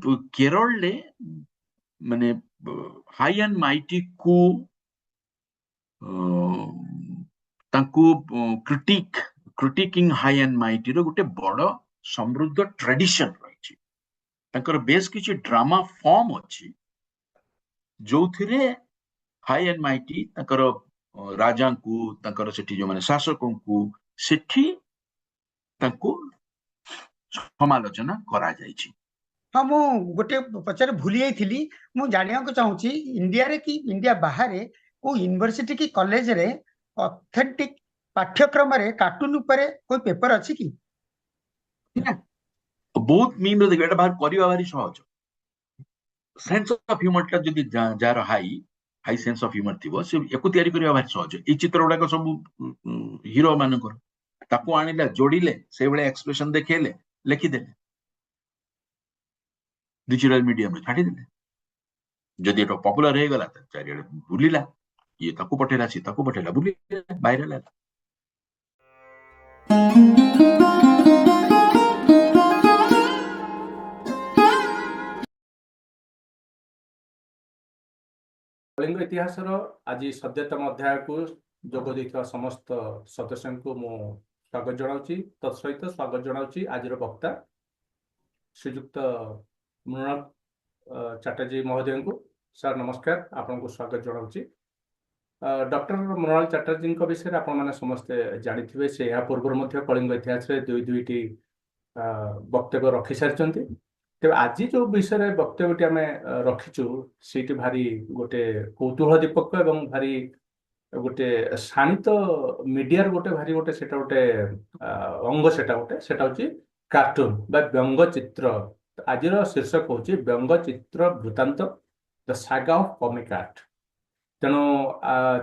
केरल ले माने high and mighty को तांको क्रिटिकिंग हाई एंड माइटी रो गोटे बड़ समृद्ध ट्रेडिशन रही तांकर बेस किछि ड्रामा फॉर्म अछि जो थिरे हाई एंड माइटी तांकर राजा को तांकर सेठी जो माने शासकों को सेठी तांको समालोचना करा जायछि। हाँ मु गोटे पचारे भूली जाइथिली मु जानिया को चाहूची इंडिया रे कि इंडिया बाहर को यूनिवर्सिटी की कॉलेज रे ऑथेंटिक पाठ्यक्रम रे कार्टून ऊपर कोई पेपर अछि कि बहुत मीम रे देखबे एटा बाहर करिवा भारी सहज सेंस ऑफ ह्यूमर टा जदी जार high high sense of humour थिबो से एको तयारी करिवा भारी सहज ए चित्र गुडा सब हीरो मानकर ताको आनिला जोड़िले से बेले एक्सप्रेशन देखेले लिखि देले डिजिटल मीडियम रे छाडी देले जदी एटा पॉपुलर हे गला त चारियाडे बुलिला ये ताको पठेला सी ताको पठेला बुलिला वायरल है। कलिंग इतिहास आज सद्यतम अध्याय को जोग देथिबा समस्त सदस्य को मु स्वागत जनाउची तत्सहित स्वागत जनाउची आज वक्ता श्रीयुक्त मृणाल चैटर्जी महोदय को। सर नमस्कार आपन को स्वागत जनाउची। डॉक्टर मृणाल चैटर्जी विषय आप समस्ते जानी से या पूर्व मध्य कलिंग इतिहास रे दुईटी वक्तव्य रखी सारी तेज आज जो विषय वक्तव्यटी आम रखीचु सीटी भारी गोटे कौतूहल दीपक एवं भारी गोटे शाणित मीडिया गोटे भारी गोटे सेटा गोटे अंग सेटा हूँ कार्टून बा व्यंगचित्र। आज शीर्षक हूँ व्यंगचित्र वृत्तांत the saga of comic art. तेणु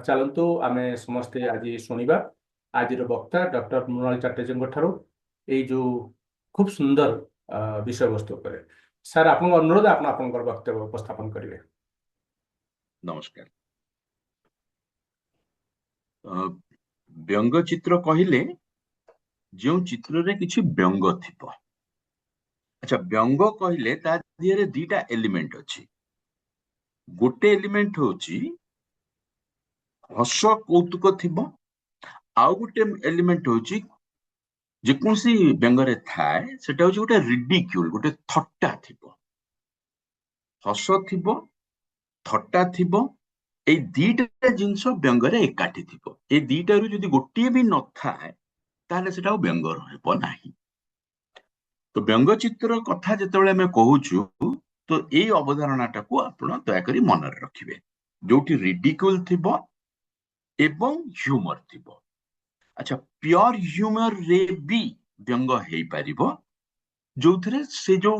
चलतु आम समस्ते आज शुणा आज वक्ता डॉक्टर मृणाल चैटर्जी ठारू ये जो खूब सुंदर विषय वस्तु पर सर आप अनुरोध आप वक्तव्य उपस्थापन करेंगे। नमस्कार। व्यंग चित्र कहले जो चित्र रे किछि व्यंग थिबो। अच्छा व्यंग कहले ता दिहरे दीटा एलिमेंट अछि। गोटे एलिमेंट होछि हस कौतुक थिबो आउ गोटे एलिमेंट होछि जेकोसी व्यंगरे थाए सेटा होछि गोटे रिडिक्यूल गोटे थट्टा थिबो हस थिबो थट्टा थिबो ए दीटा जिंस व्यंगरे एकाठी थिबो। ए दीटा रु जदि गोटे भी न थाए ताले सेटा व्यंग रहबो नाही। तो व्यंग चित्र कथा जेतेबेले हम कहूछु तो ए अवधारणाटा को आपण दया करी मन रे रखिबे जोठी रिडिक्यूल थिबो एवं ह्यूमर थिबो। अच्छा प्योर ह्यूमर रे भी व्यंग हेई परिबो जो थरे से जो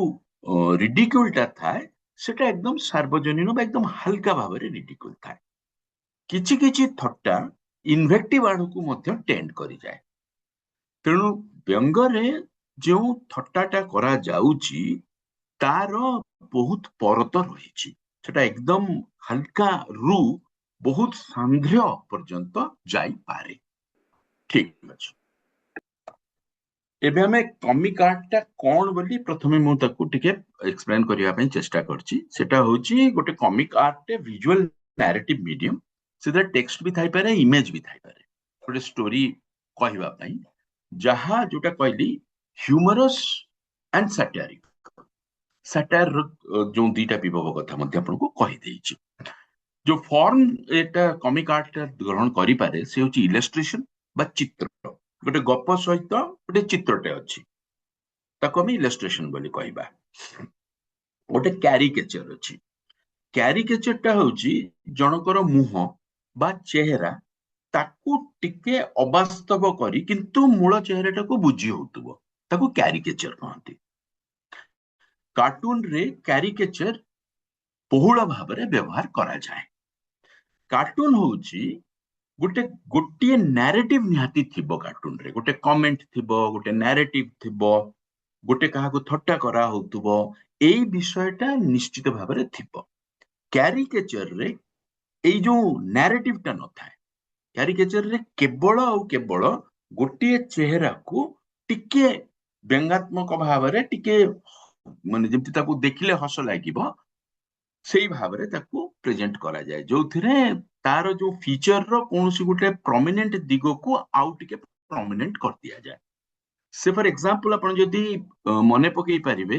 रिडिक्यूल टा थाए सेटा एकदम सार्वजनीन बा एकदम हल्का भाव रे रिडिक्यूल थाए। किछि किछि थट्टा इन्वेक्टिव आड़ को मध्य टेंड करि जाय। तेणु व्यंग रे जो थट्टाटा करा जाउची तार बहुत परत रहिछि सेटा एकदम हल्का रु बहुत सांद्र पर्यंत जाई पारे। ठीक अछि एबे हमें कॉमिक आर्ट टा कोन बोली प्रथमे मु ताकू टिके एक्सप्लेन करिया पई चेष्टा करछि। सेटा होछि गोटे कॉमिक आर्ट ए विजुअल नैरेटिव मीडियम सेदा टेक्स्ट भी थाई पारे इमेज भी थाई पारे गोटे स्टोरी कहवा पई जहा जोटा कहली ह्यूमरस एंड सैटारिक सैटायर जो दीटा विभव कथा मध्ये आपन को कहि देछि। जो फॉर्म एटा कॉमिक आर्ट ग्रहण करि पारे से होछि इलस्ट्रेशन बा चित्र गोटे गप सहित गोटे चित्रटे अछि ताको हम इलस्ट्रेशन बोली कहबा। गोटे कैरिकेचर अछि कैरिकेचर टा होछि जनकर मुह बा चेहरा ताकू टिके अवास्तव करी किंतु मूल चेहराटा को बुझी होतबो ताकू कैरिकेचर कहंती। कार्टून रे कैरिकेचर बहुल भाव रे व्यवहार करा जाय। कार्टून होछि गोटे गोटे नैरेटिव निहाती थिबो कार्टून रे गोटे कमेंट थिबो गोटे नैरेटिव थिबो गोटे कहा को थट्टा करा होतबो एई विषयटा निश्चित भाव रे थिबो। कैरिकेचर रे एई जो नैरेटिव टा न थाए कैरिकेचर रे केवल और केवल गोटे चेहरा को टिके व्यंगात्मक भाव रे टिके ମାନେ ଯେମିତି ତାକୁ ଦେଖିଲେ ହସ ଲାଗିବ ସେଇ ଭାବରେ ତାକୁ ପ୍ରେଜେଣ୍ଟ କରାଯାଏ, ଯୋଉଥିରେ ତାର ଯୋଉ ଫିଚର ର କୌଣସି ଗୋଟେ ପ୍ରମିନେଣ୍ଟ ଦିଗକୁ ଆଉ ଟିକେ ପ୍ରମିନେଣ୍ଟ କରିଦିଆଯାଏ। ସେ ଫର ଏକ୍ସାମ୍ପଲ ଆପଣ ଯଦି ମନେ ପକେଇ ପାରିବେ,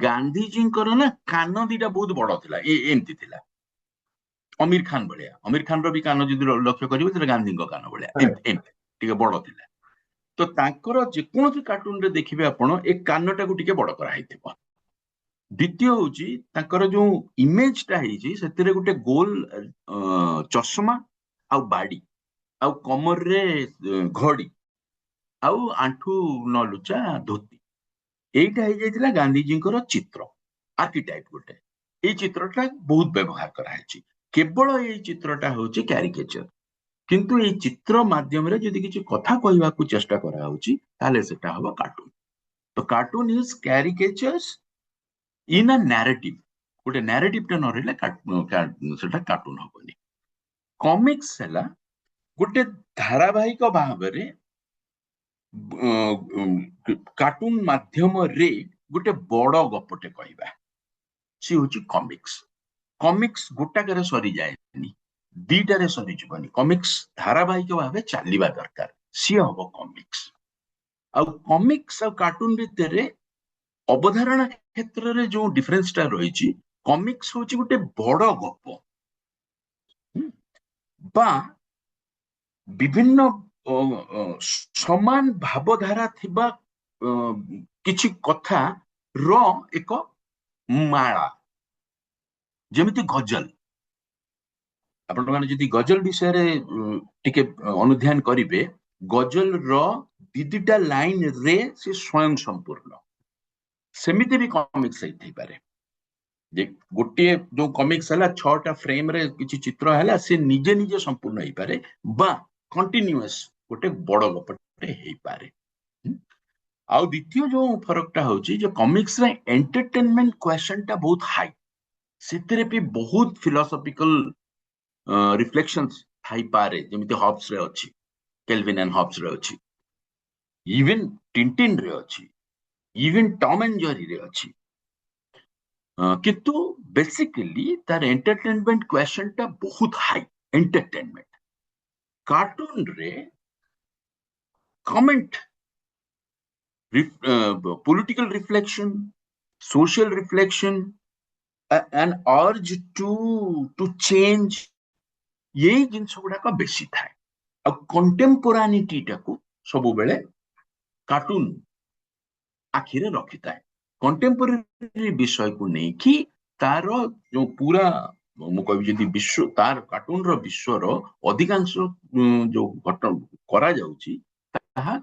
ଗାନ୍ଧିଜୀଙ୍କର ନା କାନ ଦିଟା ବହୁତ ବଡ ଥିଲା, ଏମିତି ଥିଲା, ଅମିର ଖାନ ଭଳିଆ। ଅମିର ଖାନର ବି କାନ ଯଦି ଲକ୍ଷ୍ୟ କରିବେ ସେଟା ଗାନ୍ଧୀଙ୍କ କାନ ଭଳିଆ, ଏମିତି ଟିକେ ବଡ ଥିଲା। ତ ତାଙ୍କର ଯେକୌଣସି କାର୍ଟୁନରେ ଦେଖିବେ ଆପଣ ଏ କାନଟାକୁ ଟିକେ ବଡ କରାହେଇଥିବ। ଦ୍ୱିତୀୟ ହଉଛି ତାଙ୍କର ଯୋଉ ଇମେଜଟା ହେଇଛି ସେଥିରେ ଗୋଟେ ଗୋଲ ଚଷମା ଆଉ ବାଡି ଆଉ କମରରେ ଘଡି ଆଉ ଆଣ୍ଠୁ ନ ଲୁଚା ଧୋତି, ଏଇଟା ହେଇଯାଇଥିଲା ଗାନ୍ଧିଜୀଙ୍କର ଚିତ୍ର, ଆର୍କିଟାଇପ ଗୋଟେ। ଏଇ ଚିତ୍ରଟା ବହୁତ ବ୍ୟବହାର କରାହେଇଛି। କେବଳ ଏଇ ଚିତ୍ରଟା ହଉଛି କ୍ୟାରିକେଚର, କିନ୍ତୁ ଏଇ ଚିତ୍ର ମାଧ୍ୟମରେ ଯଦି କିଛି କଥା କହିବାକୁ ଚେଷ୍ଟା କରାହଉଛି ତାହେଲେ ସେଟା ହବ କାର୍ଟୁନ। ତ cartoon is caricatures in a narrative. ଗୋଟେ ନ୍ୟାରେଟିଭଟା ନ ରହିଲେ ସେଟା କାର୍ଟୁନ ହବନି। କମିକ୍ସ ହେଲା ଗୋଟେ ଧାରାବାହିକ ଭାବରେ କାର୍ଟୁନ ମାଧ୍ୟମରେ ଗୋଟେ ବଡ ଗପଟେ କହିବା, ସେ ହଉଛି କମିକ୍ସ। କମିକ୍ସ ଗୋଟାକରେ ସରିଯାଏନି, ଦିଟାରେ ସରିଯିବନି, କମିକ୍ସ ଧାରାବାହିକ ଭାବେ ଚାଲିବା ଦରକାର, ସିଏ ହବ କମିକ୍ସ। ଆଉ କମିକ୍ସ ଆଉ କାର୍ଟୁନ ଭିତରେ ଅବଧାରଣା କ୍ଷେତ୍ରରେ ଯୋଉ ଡିଫରେନ୍ସଟା ରହିଛି, କମିକ୍ସ ହଉଛି ଗୋଟେ ବଡ ଗପ ବା ବିଭିନ୍ନ ସମାନ ଭାବଧାରା ଥିବା କିଛି କଥା ର ଏକ ମାଳା, ଯେମିତି ଗଜଲ। ଆପଣମାନେ ଯଦି ଗଜଲ ବିଷୟରେ ଟିକେ ଅନୁଧ୍ୟାନ କରିବେ, ଗଜଲର ଦିଟା ଲାଇନ ରେ ସେ ସ୍ୱୟଂ ସମ୍ପୂର୍ଣ୍ଣ। ସେମିତି ବି କମିକ୍ସ ହେଇଥାଇପାରେ, ଯେ ଗୋଟିଏ ଯୋଉ କମିକ୍ସ ହେଲା 6ଟା ଫ୍ରେମରେ କିଛି ଚିତ୍ର ହେଲା, ସେ ନିଜେ ନିଜେ ସମ୍ପୂର୍ଣ୍ଣ ହେଇପାରେ ବା କଣ୍ଟିନ୍ୟୁଅସ୍ ଗୋଟେ ବଡ ଗପଟେ ହେଇପାରେ। ଆଉ ଦ୍ୱିତୀୟ ଯୋଉ ଫରକଟା ହଉଛି ଯେ କମିକ୍ସରେ ଏଣ୍ଟରଟେନମେଣ୍ଟ କ୍ୱେଶ୍ଚନଟା ବହୁତ ହାଇ, ସେଥିରେ ବି ବହୁତ ଫିଲୋସଫିକାଲ ରିଫ୍ଲେକ୍ସନ୍ସ ଥାଇପାରେ, ଯେମିତି ହବ୍ସରେ ଅଛି, କେଲଭିନ ଆଣ୍ଡ ହବ୍ସରେ ଅଛି, ଇଭେନ ଟିନଟିନରେ ଅଛି, ଇଭେନ ଟମ୍ ଆଣ୍ଡ ଜେରୀରେ ଅଛି। କିନ୍ତୁ ବେସିକାଲି ତାର ଏଣ୍ଟରଟେନମେଣ୍ଟ କ୍ୱେଶ୍ଚନଟା ବହୁତ ହାଇ ଏଣ୍ଟରଟେନମେଣ୍ଟ। କାର୍ଟୁନରେ comment, political reflection, social reflection, an urge to change, ଏଇ ଜିନିଷ ଗୁଡାକ ବେଶୀ ଥାଏ। ଆଉ କଣ୍ଟେମ୍ପୋରାନିଟିଟାକୁ ସବୁବେଳେ କାର୍ଟୁନ ଆଖିରେ ରଖିଥାଏ। କଣ୍ଟେମ୍ପୋରାରୀ ବିଷୟକୁ ନେଇକି ତାର ଯୋଉ ପୁରା, ମୁଁ କହିବି ଯଦି ବିଶ୍ୱ, ତାର କାର୍ଟୁନର ବିଶ୍ୱର ଅଧିକାଂଶ ଯୋଉ ଘଟଣା କରାଯାଉଛି ତାହା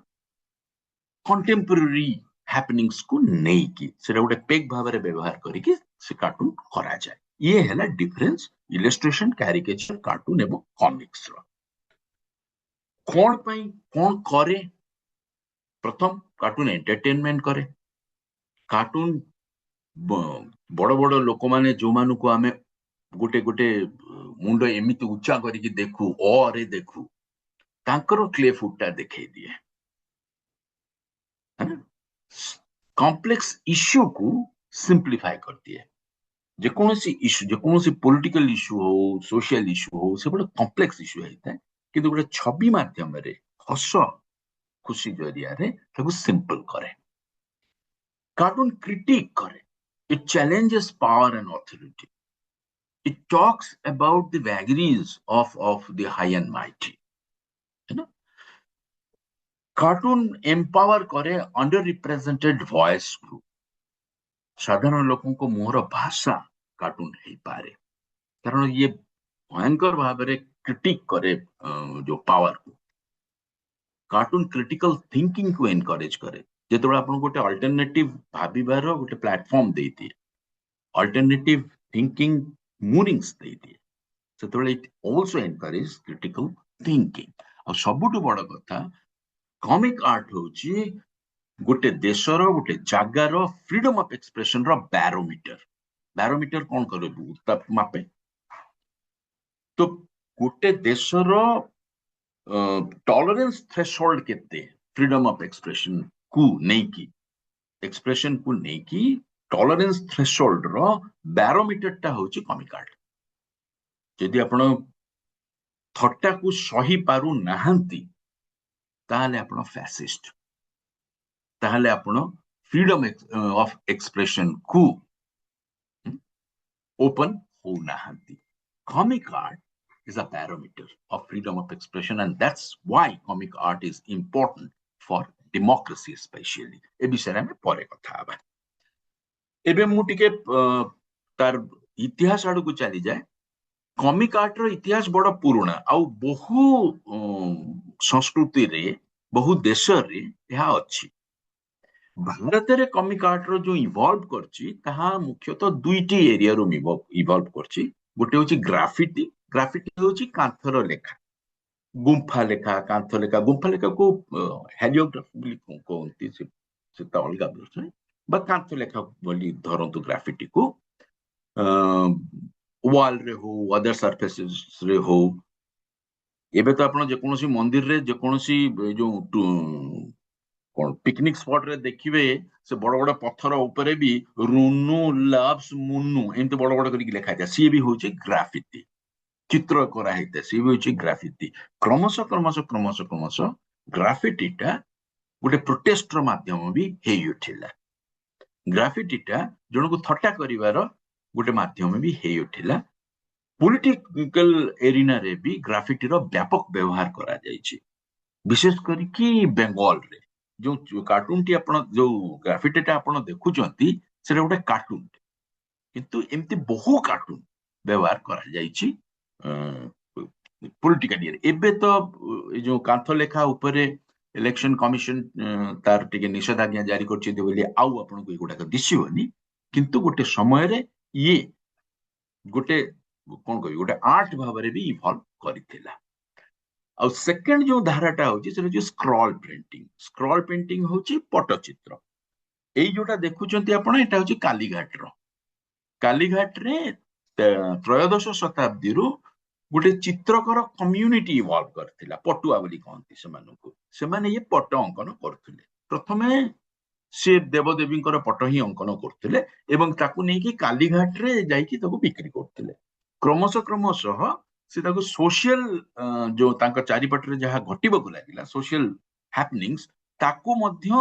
କଣ୍ଟେମ୍ପୋରାରୀ ହ୍ୟାପନିଙ୍ଗସକୁ ନେଇକି ସେଟା ଗୋଟେ ପେଗ ଭାବରେ ବ୍ୟବହାର କରିକି ସେ କାର୍ଟୁନ କରାଯାଏ। ଇଏ ହେଲା ଡିଫରେନ୍ସ ଇଲଷ୍ଟ୍ରେସନ, କ୍ୟାରିକେଚର, କାର୍ଟୁନ ଏବଂ କମିକ୍ସର। କଣ ପାଇଁ କଣ କରେ? ପ୍ରଥମ, କାର୍ଟୁନ ଏଣ୍ଟରଟେନମେଣ୍ଟ କରେ। କାର୍ଟୁନ ବଡ ବଡ ଲୋକମାନେ ଯୋଉମାନଙ୍କୁ ଆମେ ଗୋଟେ ଗୋଟେ ମୁଣ୍ଡ ଏମିତି ଉଚ୍ଚା କରିକି ଦେଖୁ, ଅରେ ଦେଖୁ, ତାଙ୍କର କ୍ଲେ ଫୁଡଟା ଦେଖେଇ ଦିଏ। କମ୍ପ୍ଲେକ୍ସ ଇସ୍ୟୁକୁ ସିମ୍ପ୍ଲିଫାଏ କରିଦିଏ। ଯେକୌଣସି ଇସ୍ୟୁ, ଯେକୌଣସି ପଲିଟିକାଲ ଇସ୍ୟୁ ହଉ, ସୋସିଆଲ ଇସ୍ୟୁ ହଉ, ସେ ଗୋଟେ କମ୍ପ୍ଲେକ୍ସ ଇସ୍ୟୁ ହେଇଥାଏ, କିନ୍ତୁ ଗୋଟେ ଛବି ମାଧ୍ୟମରେ, ହସ ଖୁସି ଜରିଆରେ ତାକୁ ସିମ୍ପଲ କରେ। କାର୍ଟୁନ କ୍ରିଟିକ୍ करे, it challenges power and authority, it talks about the vagaries of the high and mighty, है ना? कार्टून एम्पावर करे अंडर रिप्रेजेंटेड वॉइस को, साधारण लोगों को मुहर भाषा कार्टून ही पारे, कारण ये भयंकर भावरे क्रिटिक करे जो पावर को। कार्टून क्रिटिकल थिंकिंग को एनकरेज करे, जेतेबेला आपन गोटे अल्टरनेटिव भाबिबार गोटे प्लेटफॉर्म देई दिए, अल्टरनेटिव थिंकिंग मूनिंग्स देई दिए, सेतेबेला it also encourage critical thinking. और सबुठु बड़ कथा, कॉमिक आर्ट होची गोटे देशर, गोटे जागार फ्रीडम ऑफ एक्सप्रेशन रो बैरोमीटर। बैरोमीटर कौन करे? उत्ताप मापे। तो गोटे देशर टॉलरेंस थ्रेशोल्ड केते फ्रीडम ऑफ एक्सप्रेशन को नहीं की टॉलरेंस थ्रेशोल्ड रो बैरोमीटर टा होची कॉमिक आर्ट यदि आपण थट्टा को सही पारु नाहंती ताहले आपण फैसिस्ट ताहले आपण फ्रीडम ऑफ एक्सप्रेशन को ओपन हो नाहंती comic art is a barometer of freedom of expression and that's why comic art is important for democracy especially ए विषय में परे कथा हबा एबे मु टिके तार इतिहास आडू को चली जाए कॉमिक आर्ट रो इतिहास बड़ा पुराना आउ बहु संस्कृति रे बहु देश रे यह अच्छी भारत रे कॉमिक आर्ट रो जो इवॉल्व करची ताहा मुख्यतः दुईटी एरिया रो इवॉल्व करची गोटे होची ग्राफिटी ग्राफिटी होची कांथर लेखा गुंफा लेखा को हेलियोग्राफी बोली कहती से ता अलगा विषय बा कांथ लेखा बोली धरंतु ग्राफिटी को वॉल रे हो अदर सरफेसेस रे हो एबे तो आपण जे कोनोसी मंदिर रे जे कोनोसी जो कोन पिकनिक स्पॉट रे देखिबे से बड़ बड़ पत्थर ऊपर भी रुनु लव्स मुन्नु एंते बड़ बड़ करी लिखा जाय सी भी होची ग्राफिटी चित्र करा हेते सी भी होची ग्राफिटी क्रमश ग्राफिटी टा गोटे प्रोटेस्ट रो माध्यम भी हेई उठिला ग्राफिटी टा जण को थट्टा करिवार गोटे माध्यम भी हेई उठिला पॉलिटिकल एरिना रे भी ग्राफिटी रो व्यापक व्यवहार करा जायछि विशेष करी कि बंगाल रे जो कार्टून टी आपण जो ग्राफिटी टा आपण देखुचंती सेटा गोटे कार्टून किंतु एमती बहु कार्टून व्यवहार करा जायछि पॉलिटिकल एरिया एबे तो जो कांथ लेखा ऊपर इलेक्शन कमिशन तार टिके निषेधाज्ञा जारी करछि बोली आउ आपण को एगुडा दिसिबनी किंतु गोटे समय रे ये गोटे कोन कहि गोटे आर्ट भाबरे भी इवॉल्व करिथिला और सेकंड जो धाराटा होची से जो स्क्रॉल पेंटिंग होची पटचित्र एई जोटा देखुचंती आपण एटा होची कालीघाट रे त्रयोदश शताब्दी रु गोटे चित्रकर कम्युनिटी इवॉल्व करथिला पटुआ बोली कहंती से माने ये पट अंकन करथिले प्रथमे से देवदेवी पट ही अंकन करथिले एवं ताकू नै कि कालीघाट रे जाई कि ताकू बिक्री करथिले क्रमशः से ताकू सोशल जो तांका चारिपट रे जहा घटिबो को लागिला सोशल हैपनिंग्स ताकू मध्य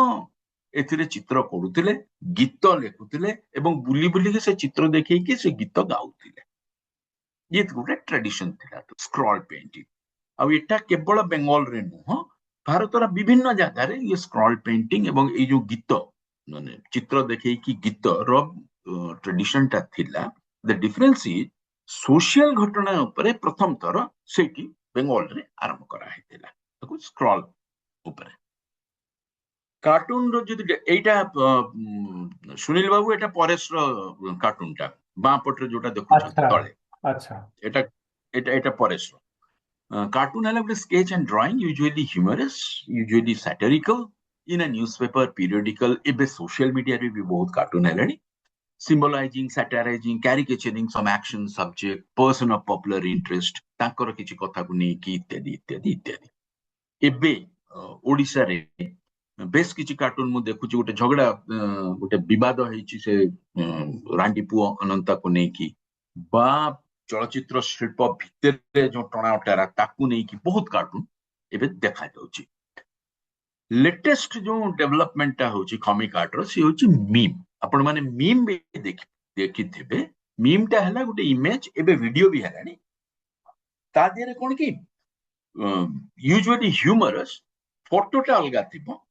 एथिरे चित्र करूथिले गीत लेखुथिले एवं बुली बुली के से चित्र देखै कि से गीत गाउथिले ये गोटे ट्रेडिशन थिला स्क्रॉल पेंटिंग अब एटा केवल बेंगल रे नुह भारतर विभिन्न जगह रे ये स्क्रॉल पेंटिंग एवं ए जो गीत माने चित्र देखै कि गीत रो ट्रेडिशन ता थिला द डिफरेंस इज सोशल घटना ऊपर प्रथम थर सेठी बेंगल रे आरंभ करा हेतिला ताको स्क्रॉल ऊपर कार्टून रो जदि एटा सुनील बाबू एटा परेश रो कार्टून टा बां पटरे जोटा देखु तळे अच्छा एटा परेश रो कार्टून हला गोटे sketch and drawing usually humorous usually satirical in a newspaper periodical एबे सोशल मीडिया रे भी बहुत कार्टून हलानी symbolizing, satirizing, caricaturing some action subject, person of popular interest, तांकर किछि कथा को नै कि इत्यादि एबे ओडिसा रे बेस किछि कार्टून मु देखुछि गोटे झगड़ा गोटे विवाद हेछि से रांडी पुओ अनंता को नै कि बा चलचित्र शिल्प भितर जो टणा अटारा ताकू नै कि बहुत कार्टून एबे देखा जाउछि लेटेस्ट जो डेवलपमेंट ता होछि कॉमिक आर्ट रो सी होछि मीम आपण माने मीम भी देखि थिबे मीम ता हला गोटे इमेज एबे वीडियो भी हलानी ता देरे कोन कि यूजुअली ह्यूमरस फोटोटा अलगा थिबो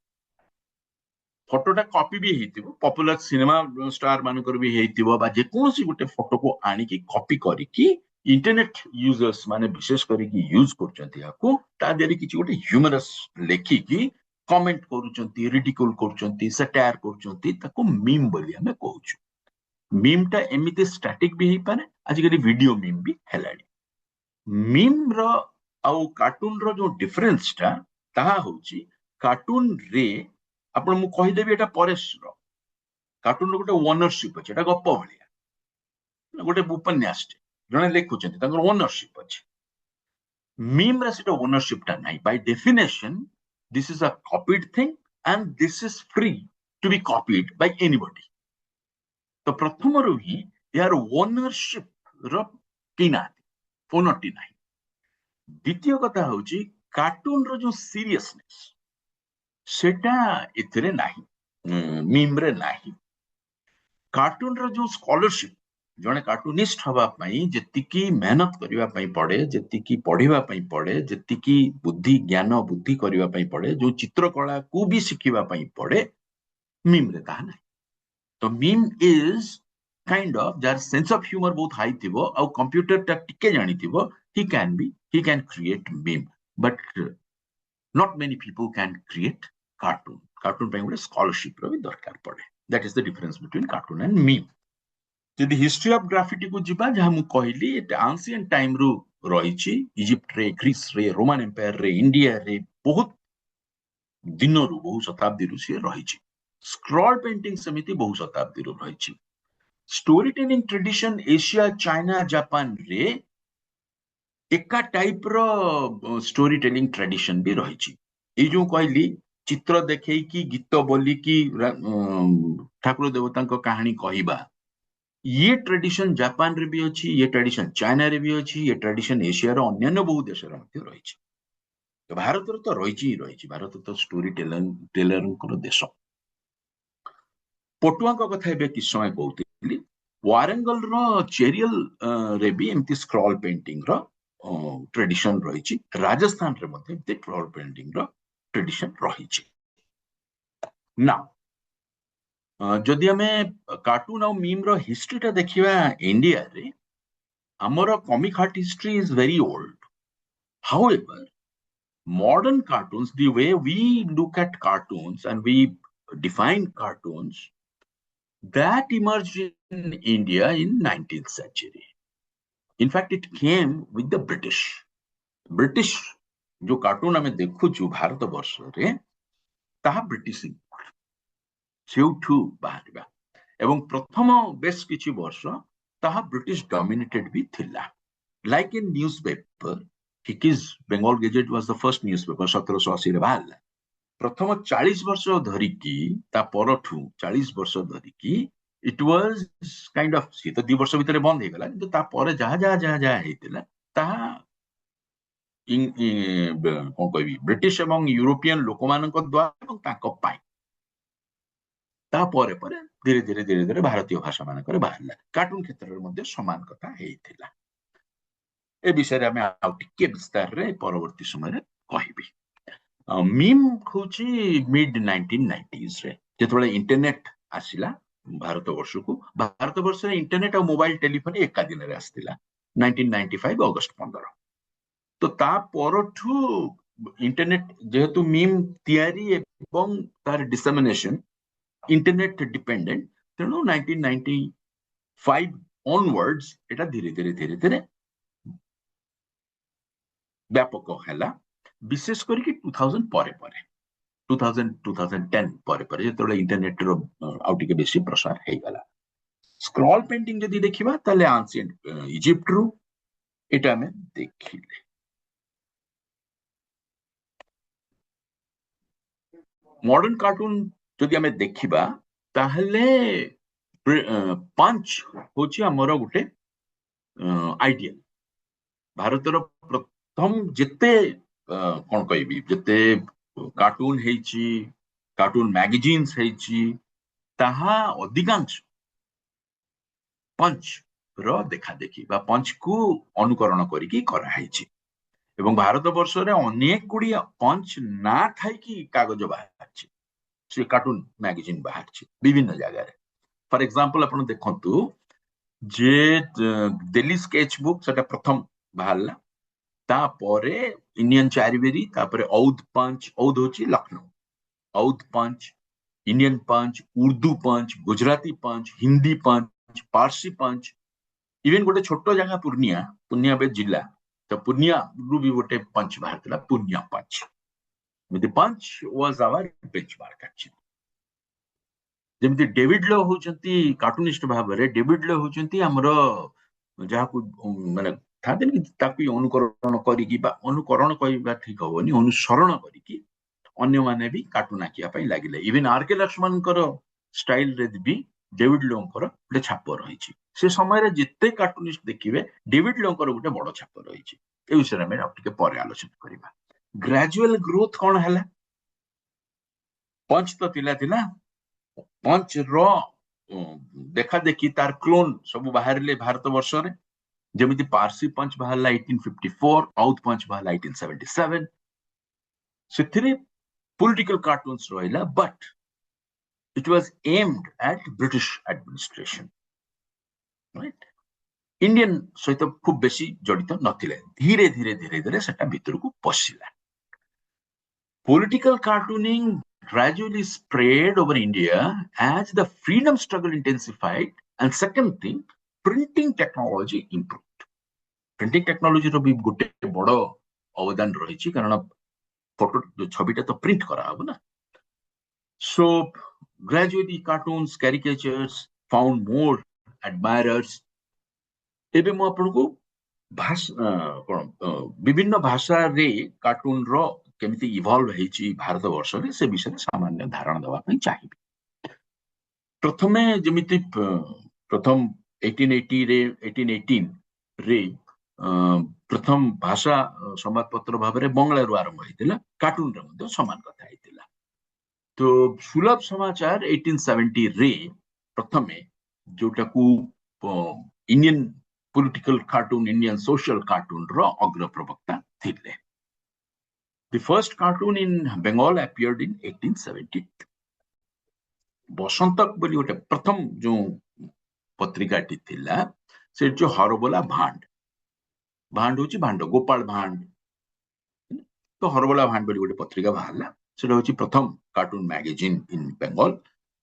फोटोटा कॉपी भी हेतिबो पॉपुलर सिनेमा स्टार मानकर भी हेतिबो बा जे कोनसी गोटे फोटो को आनी की कॉपी करी कि इंटरनेट यूजर्स माने विशेष करी कि यूज करचंती आको ता देरे किछि गोटे ह्यूमरस लेखि कि कमेंट करूचंती रिडिकुल करूचंती सटायर करूचंती ताको मीम बोली हमें कहूछु मीम टा एमिते स्टैटिक भी हे पारे आजिकली वीडियो मीम भी हेलाडी मीम रो आउ कार्टून रो जो डिफरेंस टा ताहा होची कार्टून रे आपण मु कहि देबी एटा परेश रो कार्टून रो गोटे ओनरशिप अछि एटा गप्प भलिया गोटे उपन्यास जने लेखुचंती तांकर ओनरशिप अछि मीम रा सेटा ओनरशिप टा नाही by definition this is a copied thing and this is free to be copied by anybody तो प्रथम ही यार ओनरशिप रे ना ओनरटी ना द्वितीय कथा हूँ कार्टून रो जो सीरियसनेस सेटा एथिरे नाही मीम रे नाही कार्टून रो जो स्कॉलरशिप जने कार्टूनिस्ट हवा पई जेतिकी मेहनत करिवा पई पड़े जेतिकी पढ़िवा पई पड़े जेतिकी बुद्धि ज्ञान बुद्धि करिवा पई पड़े जो चित्रकला को भी शिखिवा पई पड़े मीम रे ताहा नाही तो मीम इज काइंड ऑफ जार सेंस ऑफ ह्यूमर बहुत हाई थिबो और कंप्यूटर टा टिके जानी थिबो he can create meme but not many people can create cartoon ପାଇଁ ଗୋଟେ scholarship ର ବି ଦରକାର ପଡେ that is the difference between cartoon and meme ଯଦି history of graffiti को ଯିବା ଯାହା ମୁଁ କହିଲି ଏଟା ancient time ରୁ ରହିଛି ଇଜିପ୍ଟ ରେ ଗ୍ରୀସ ରେ ରୋମାନ ଏମ୍ପାୟାର ରେ ଇଣ୍ଡିଆ ରେ ବହୁତ ଦିନରୁ ବହୁ ଶତାବ୍ଦୀରୁ ସିଏ ରହିଛି ସ୍କ୍ରଲ୍ ପେଣ୍ଟିଂ ସେମିତି ବହୁ ଶତାବ୍ଦୀରୁ ରହିଛି story telling tradition Asia China Japan ରେ एका टाइप रो स्टोरी टेलिंग ट्रेडिशन भी रही ये जो कहली चित्र देखे कि गीत बोली कि ठाकुर देवता कहानी कहवा ये ट्रेडिशन जापान रे भी अच्छी ये ट्रेडिशन चाइना रे भी अच्छी ये ट्रेडिशन एशिया रो अन्य बहु देश रही तो भारत तो रही भारत तो स्टोरी टेलर देश पटुआ कथा किस समय कहती वारंगल रो चेरियल रे भी एमती स्क्रॉल पेंटिंग रो ट्रेडिशन रही राजस्थान रे मध्य स्क्रॉल पेंटिंग रो ट्रेडिशन रही ना जदि हमें कार्टून और मीम रो हिस्ट्री टा देखिबा इंडिया रे हमर comic art history is very old however modern cartoons the way we look at cartoons and we define cartoons that emerged in India in 19th century in fact it came with the british जो cartoon आम देखु भारत वर्ष रे ताहा British सेउठू बाहरिबा एवं प्रथम base किछि वर्ष ताहा ब्रिटिश डोमिनेटेड भी थिला like in newspaper Hickey's Bengal gazette was the first newspaper 1780 रे बाहरला प्रथम 40 वर्ष धरिकी ता परठू 40 वर्ष धरिकी इट वाज काइंड ऑफ सी तो 2 वर्ष भीतर बंद हे गला किंतु ता परे जहा हेतिला ताहा कौन कहबी ब्रिटिश एवं यूरोपियन लोक मानक द्वारा एवं ताको पाई ता परे परे धीरे धीरे भारतीय भाषा मानक बाहरला कार्टून क्षेत्र रे मध्ये समान कथा हेतिला ए विषय रे हमें आ टिके विस्तार रे परवर्ती समय रे कहबी मीम होची मिड 1990s रे जेतबेले इंटरनेट आसिला भारत वर्ष रे इंटरनेट और मोबाइल टेलीफोन एका दिन रे आस्तिला 1995 अगस्त 15 तो ता परठू इंटरनेट जेहेतु मीम तयारी एवं तार डिसेमिनेशन इंटरनेट डिपेंडेंट तेणु 1995 ऑनवर्ड्स एटा धीरे धीरे व्यापक हैला विशेष करके 2000 परे 2010 परे जेतबेले इंटरनेट रो आउटिके बेसी प्रसार हे गला स्क्रॉल पेंटिंग जदी देखिबा ताले एंशिएंट इजिप्ट रो एटा में देखिले मॉडर्न कार्टून जदी हमें देखिबा ताहले पंच होची हमरो गुटे आइडियल भारतर प्रथम जेते कौन कहबी जेते कार्टून हेची कार्टून मैगजीन्स हेची ताहा अधिकांश पंच रो देखा देखी बा पंच को अनुकरण करिकी करा हेची एवं भारत वर्ष रे अनेक गुडी पंच ना थाई की कागज बाहरची से कार्टून मैगजीन बाहरची विभिन्न जगह रे फॉर एग्जांपल आपण देखंतु जे दिल्ली स्केच बुक सेटा प्रथम बाहरला तापरे इंडियन चारिबेरी तापरे औध पंच औध होची लखनऊ औध पंच इंडियन पंच उर्दू पंच गुजराती पंच हिंदी पंच पारसी पंच इवन गोटे छोटो जगह पूर्णिया बे जिला तो पूर्णिया रु भी गोटे पंच बाहरला पूर्णिया Punch with the punch was our benchmark actually जेमती डेविड लो होचंती कार्टूनिस्ट भाबरे डेविड लो होचंती हमरो जहा को माने थाते कि ताकि अनुकरण करिकी बा अनुकरण कहिबा ठीक होबनी अनुसरण करिकी अन्य माने भी कार्टून आकिया पई लागिले इवन आरके लक्ष्मण कर स्टाइल रे भी डेविड लियोंकर गोटे छाप रही से समय जिते कार्टूनिस्ट देखिए डेविड लियोंकर गोटे बड़ छाप रही ए विषय में पर आलोचना करवा ग्रेजुअल ग्रोथ कौन है पंच तो थिला पंच रो देखा देखी तार क्लोन सब बाहर भारत वर्ष रे जमिति पारसी पंच बाहरला 1854 आउथ पंच बाहरला 1877 सेथिरे पॉलिटिकल कार्टून्स रहिला but it was aimed at British administration right Indian सहित खूब बेसी जड़ित नथिले धीरे धीरे धीरे धीरे सेटा भीतर को पसिला political cartooning gradually spread over India as the freedom struggle intensified and second thing printing technology improved printing technology रो भी गोटे बड़ अवदान रही कारण फोटो छविटा तो प्रिंट करा हबो ना so gradually cartoons caricatures found more admirers एबे मु आपन को भाषा विभिन्न भाषा रे कार्टून रो केमिति इवॉल्व हेची भारत वर्ष रे से विषय सामान्य धारणा दवा पई चाहिबी प्रथमे जेमिति प्रथम 1880 रे 1818 रे प्रथम भाषा संवादपत्र भाव रे बंगला रु आरंभ हेतिला कार्टून रे मध्ये समान कथा हेतिला तो सुलभ समाचार 1870 रे प्रथमे जोटा को Indian political cartoon Indian social cartoon रो अग्र प्रवक्ता थिले The first cartoon in Bengal appeared in 1870 बसंतक बोली गोटे प्रथम जो पत्रिकाटी थिला से जो हरबोला भांड भांड होची भांड गोपाल भांड तो हरबोला भांड बोली गोटे पत्रिका बाहरला सेटा होची प्रथम cartoon magazine in Bengal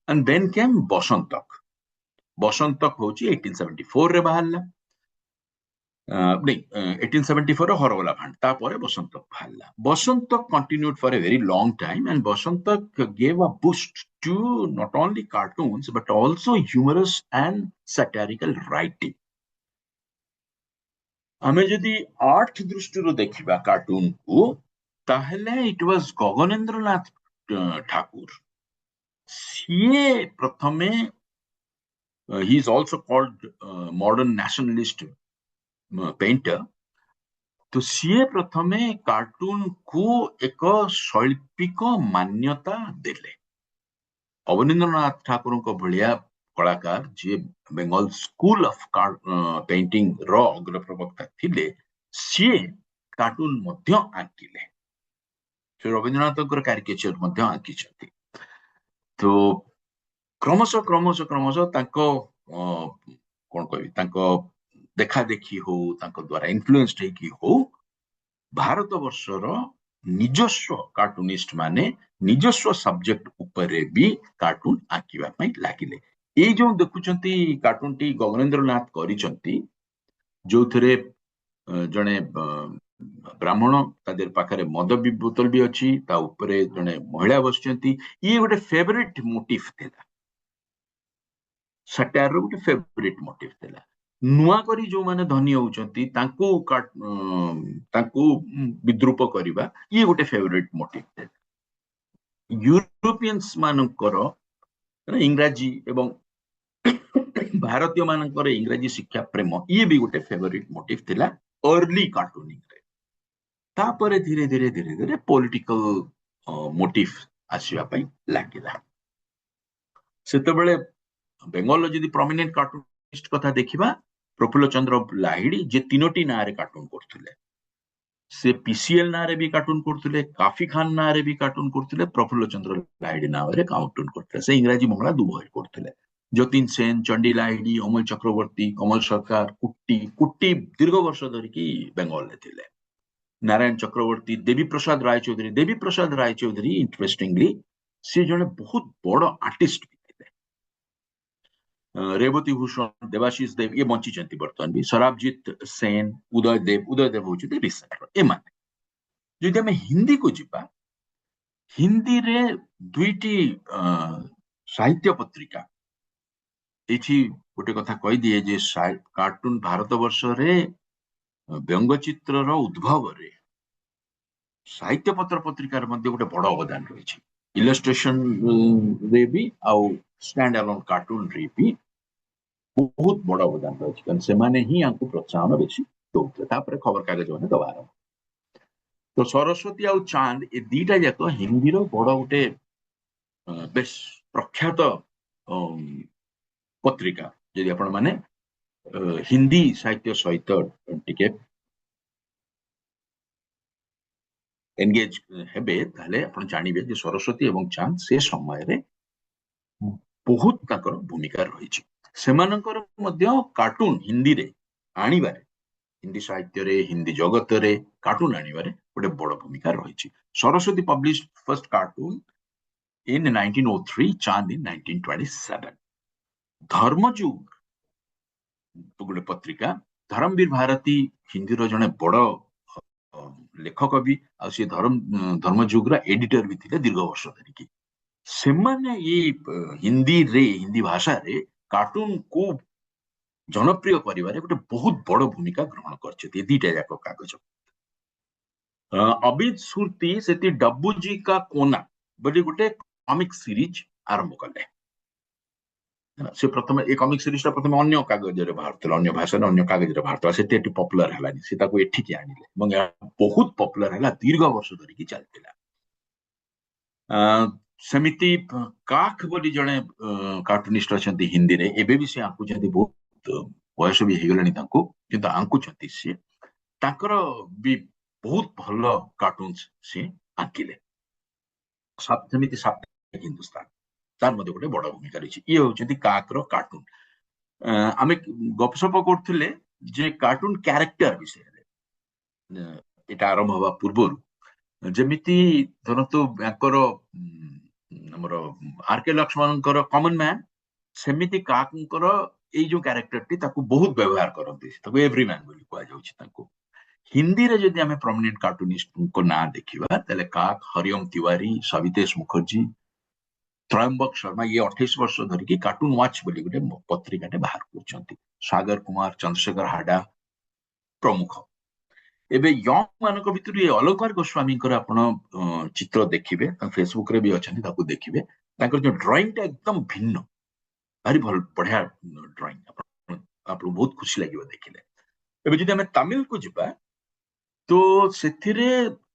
and then came बसंतक होची 1874 रे बाहरला नहीं 1874 रो हरबोला भांड तापरे बसंतक बाहरला बसंतक continued for a very long time and बसंतक gave a boost to not only cartoons but also humorous and satirical writing हमें जदि आर्ट दृष्टि रो देखिबा कार्टून को ताहले it was Gaganendranath Thakur CA प्रथमे he is also called modern nationalist painter तो CA प्रथमे कार्टून को एक शैल्पिक मान्यता देले अवनीन्द्रनाथ ठाकुर को भलिया कलाकार जे बेंगल स्कूल ऑफ पेंटिंग रो अग्र प्रवक्ता थिले सीए कार्टून मध्य आंकिले से रविंद्रनाथ कैरिकेचर मध्य आंकी तो क्रमश तांको कोन कहबी तांको देखा देखी हो तांको द्वारा इन्फ्लुएंस्ड है कि हो भारत वर्षर निजस्व कार्टूनिस्ट माने निजस्व सब्जेक्ट उपरे भी कार्टून आंकिबा पई लागिले ए जो देखुचंती कार्टून टी गगनेंद्रनाथ करिसंती जो थरे जने ब्राह्मण तादेर पाखरे मद भी बोतल भी अछि ता उपरे जने महिला बसचंती ये गोटे फेवरेट मोटिव थिला सटायर रो गोटे फेवरेट मोटिव थिला नुआ करी जो माने धनी होउचंती तांको विद्रूप करिबा ये गोटे फेवरेट मोटिव थिला यूरोपियंस मानकर इंग्राजी एवं भारतीय मानकर इंग्राजी शिक्षा प्रेम ये भी गोटे फेवरेट मोटिव थिला अर्ली कार्टूनिंग रे तापरे धीरे धीरे धीरे धीरे पॉलिटिकल मोटिव आसीबा पई लागिला सेते बेले बेंगल जदी प्रोमिनेंट कार्टूनिस्ट कथा देखिबा प्रफुल्ल चंद्र लाहिड़ी जे तीनोटी ना रे कार्टून करथुले से पीसीएल ना रे भी कार्टून करथुले काफी खान ना रे भी कार्टून करथुले प्रफुल्ल चंद्र लाहिड़ी ना रे कार्टून करथुले से इंग्रजी बंगला दुबो करथुले जतिन सेन चंडी लाहिड़ी अमल चक्रवर्ती कमल सरकार कुट्टी दीर्घ वर्ष धरि की बेंगल ले थिले नारायण चक्रवर्ती देवी प्रसाद राय चौधरी इंटरेस्टिंगली से जने बहुत बड़ आर्टिस्ट रेवती भूषण देवाशीष देव ये बंची चंती बर्तमान भी सराबजीत सेन उदय देव होचते रिसेंट ए माने जदि हम हिंदी को जिबा हिंदी रे दुईटी साहित्य पत्रिका एठी गोटे कथा कहि दिए जे कार्टून भारत वर्ष रे व्यंगचित्र रो उद्भव रे साहित्य पत्र पत्रिकार मध्ये गोटे बड़ अवदान रही इलस्ट्रेशन रे भी आउ स्टैंड अलोन कार्टून रे भी बहुत बड़ा अवदान रही कारण से माने ही हमको प्रोत्साहन बेसी दौते तापर खबर कागज मैंने दबा आरंभ तो सरस्वती आउ चांद ए दीटा जाक हिंदी रो बड़ गोटे बेश प्रख्यात पत्रिका यदि आपण माने हिंदी साहित्य सहित टिके एंगेज हेबे ताले आपण जानिबे जे सरस्वती एवं चांद से समय रे बहुत ताकर भूमिका रही सेमानकर मध्य कार्टून हिंदी रे आनिबारे हिंदी साहित्य रे हिंदी जगत रे कार्टून आनिबारे गोटे बड़ भूमिका रही Saraswati publish first cartoon in 1903 चांद in 1927 धर्मजुग गोटे पत्रिका धर्मवीर भारती हिंदी रो जने बड़ लेखक भी आसी धर्मजुग एडिटर भी थे दीर्घ वर्ष धरिकी से माने ये हिंदी रे हिंदी भाषा रे कार्टून को जनप्रिय करिवारे गोटे बहुत बड़ भूमिका ग्रहण करछथि दीटा जाक कागज अबिद सुरती सेति डब्बूजी का कोना बोली गोटे कॉमिक सीरीज आरंभ कले से प्रथम ए कॉमिक सीरीज ता प्रथम अन्य कागज रे बाहरतला अन्य भाषा रे अन्य कागज रे बाहरतला सेते एटी पॉपुलर हलानी से ताको एठी के आनिले एवं बहुत पॉपुलर हला दीर्घ वर्ष धरि की चलतिला सेमिति काख बोली जने कार्टूनिस्ट अछंती हिंदी रे एबे भी से आंकु जंती बहुत बयस भी हेगलानी तांको किंतु आंकु छंती से ताकर भी बहुत भलो कार्टून्स से आंकिले सप्तमिति साप्ताहिक हिंदुस्तान तार मध्ये गोटे बड़ भूमिका रही ये होचंती काकर कार्टून आमे गपसप करथिले जे कार्टून कैरेक्टर विषय रे एटा आरंभ हवा पूर्वरु जेमिति धरतो याकर हमर आरके लक्ष्मणकर कॉमन मैन सेमिति काकर ए जो कैरेक्टर टी ताकू बहुत व्यवहार करथि ताकू एवरीमैन बोली कुआ जाउछि ताकू हिंदी रे जदि आमे प्रोमिनेंट कार्टूनिस्ट को ना देखिबा तले काक हरिओम तिवारी सवितेश मुखर्जी त्रयंबक शर्मा ये 28 वर्ष धरिकी कार्टून वाच बोली गोटे पत्रिकाटे बाहर करछंती सागर कुमार चंद्रशेखर हाडा प्रमुख एबे यंग मानक भितर ये अलंकार गोस्वामी आपण चित्र देखिबे फेसबुक रे भी अछंती ताकू देखिबे ताकर जो ड्राइंग टा एकदम भिन्न भारी भल बढ़िया ड्राइंग आपण बहुत खुशी लागिबो देखिले एबे जदि हमें तमिल को जिबा तो सेथिरे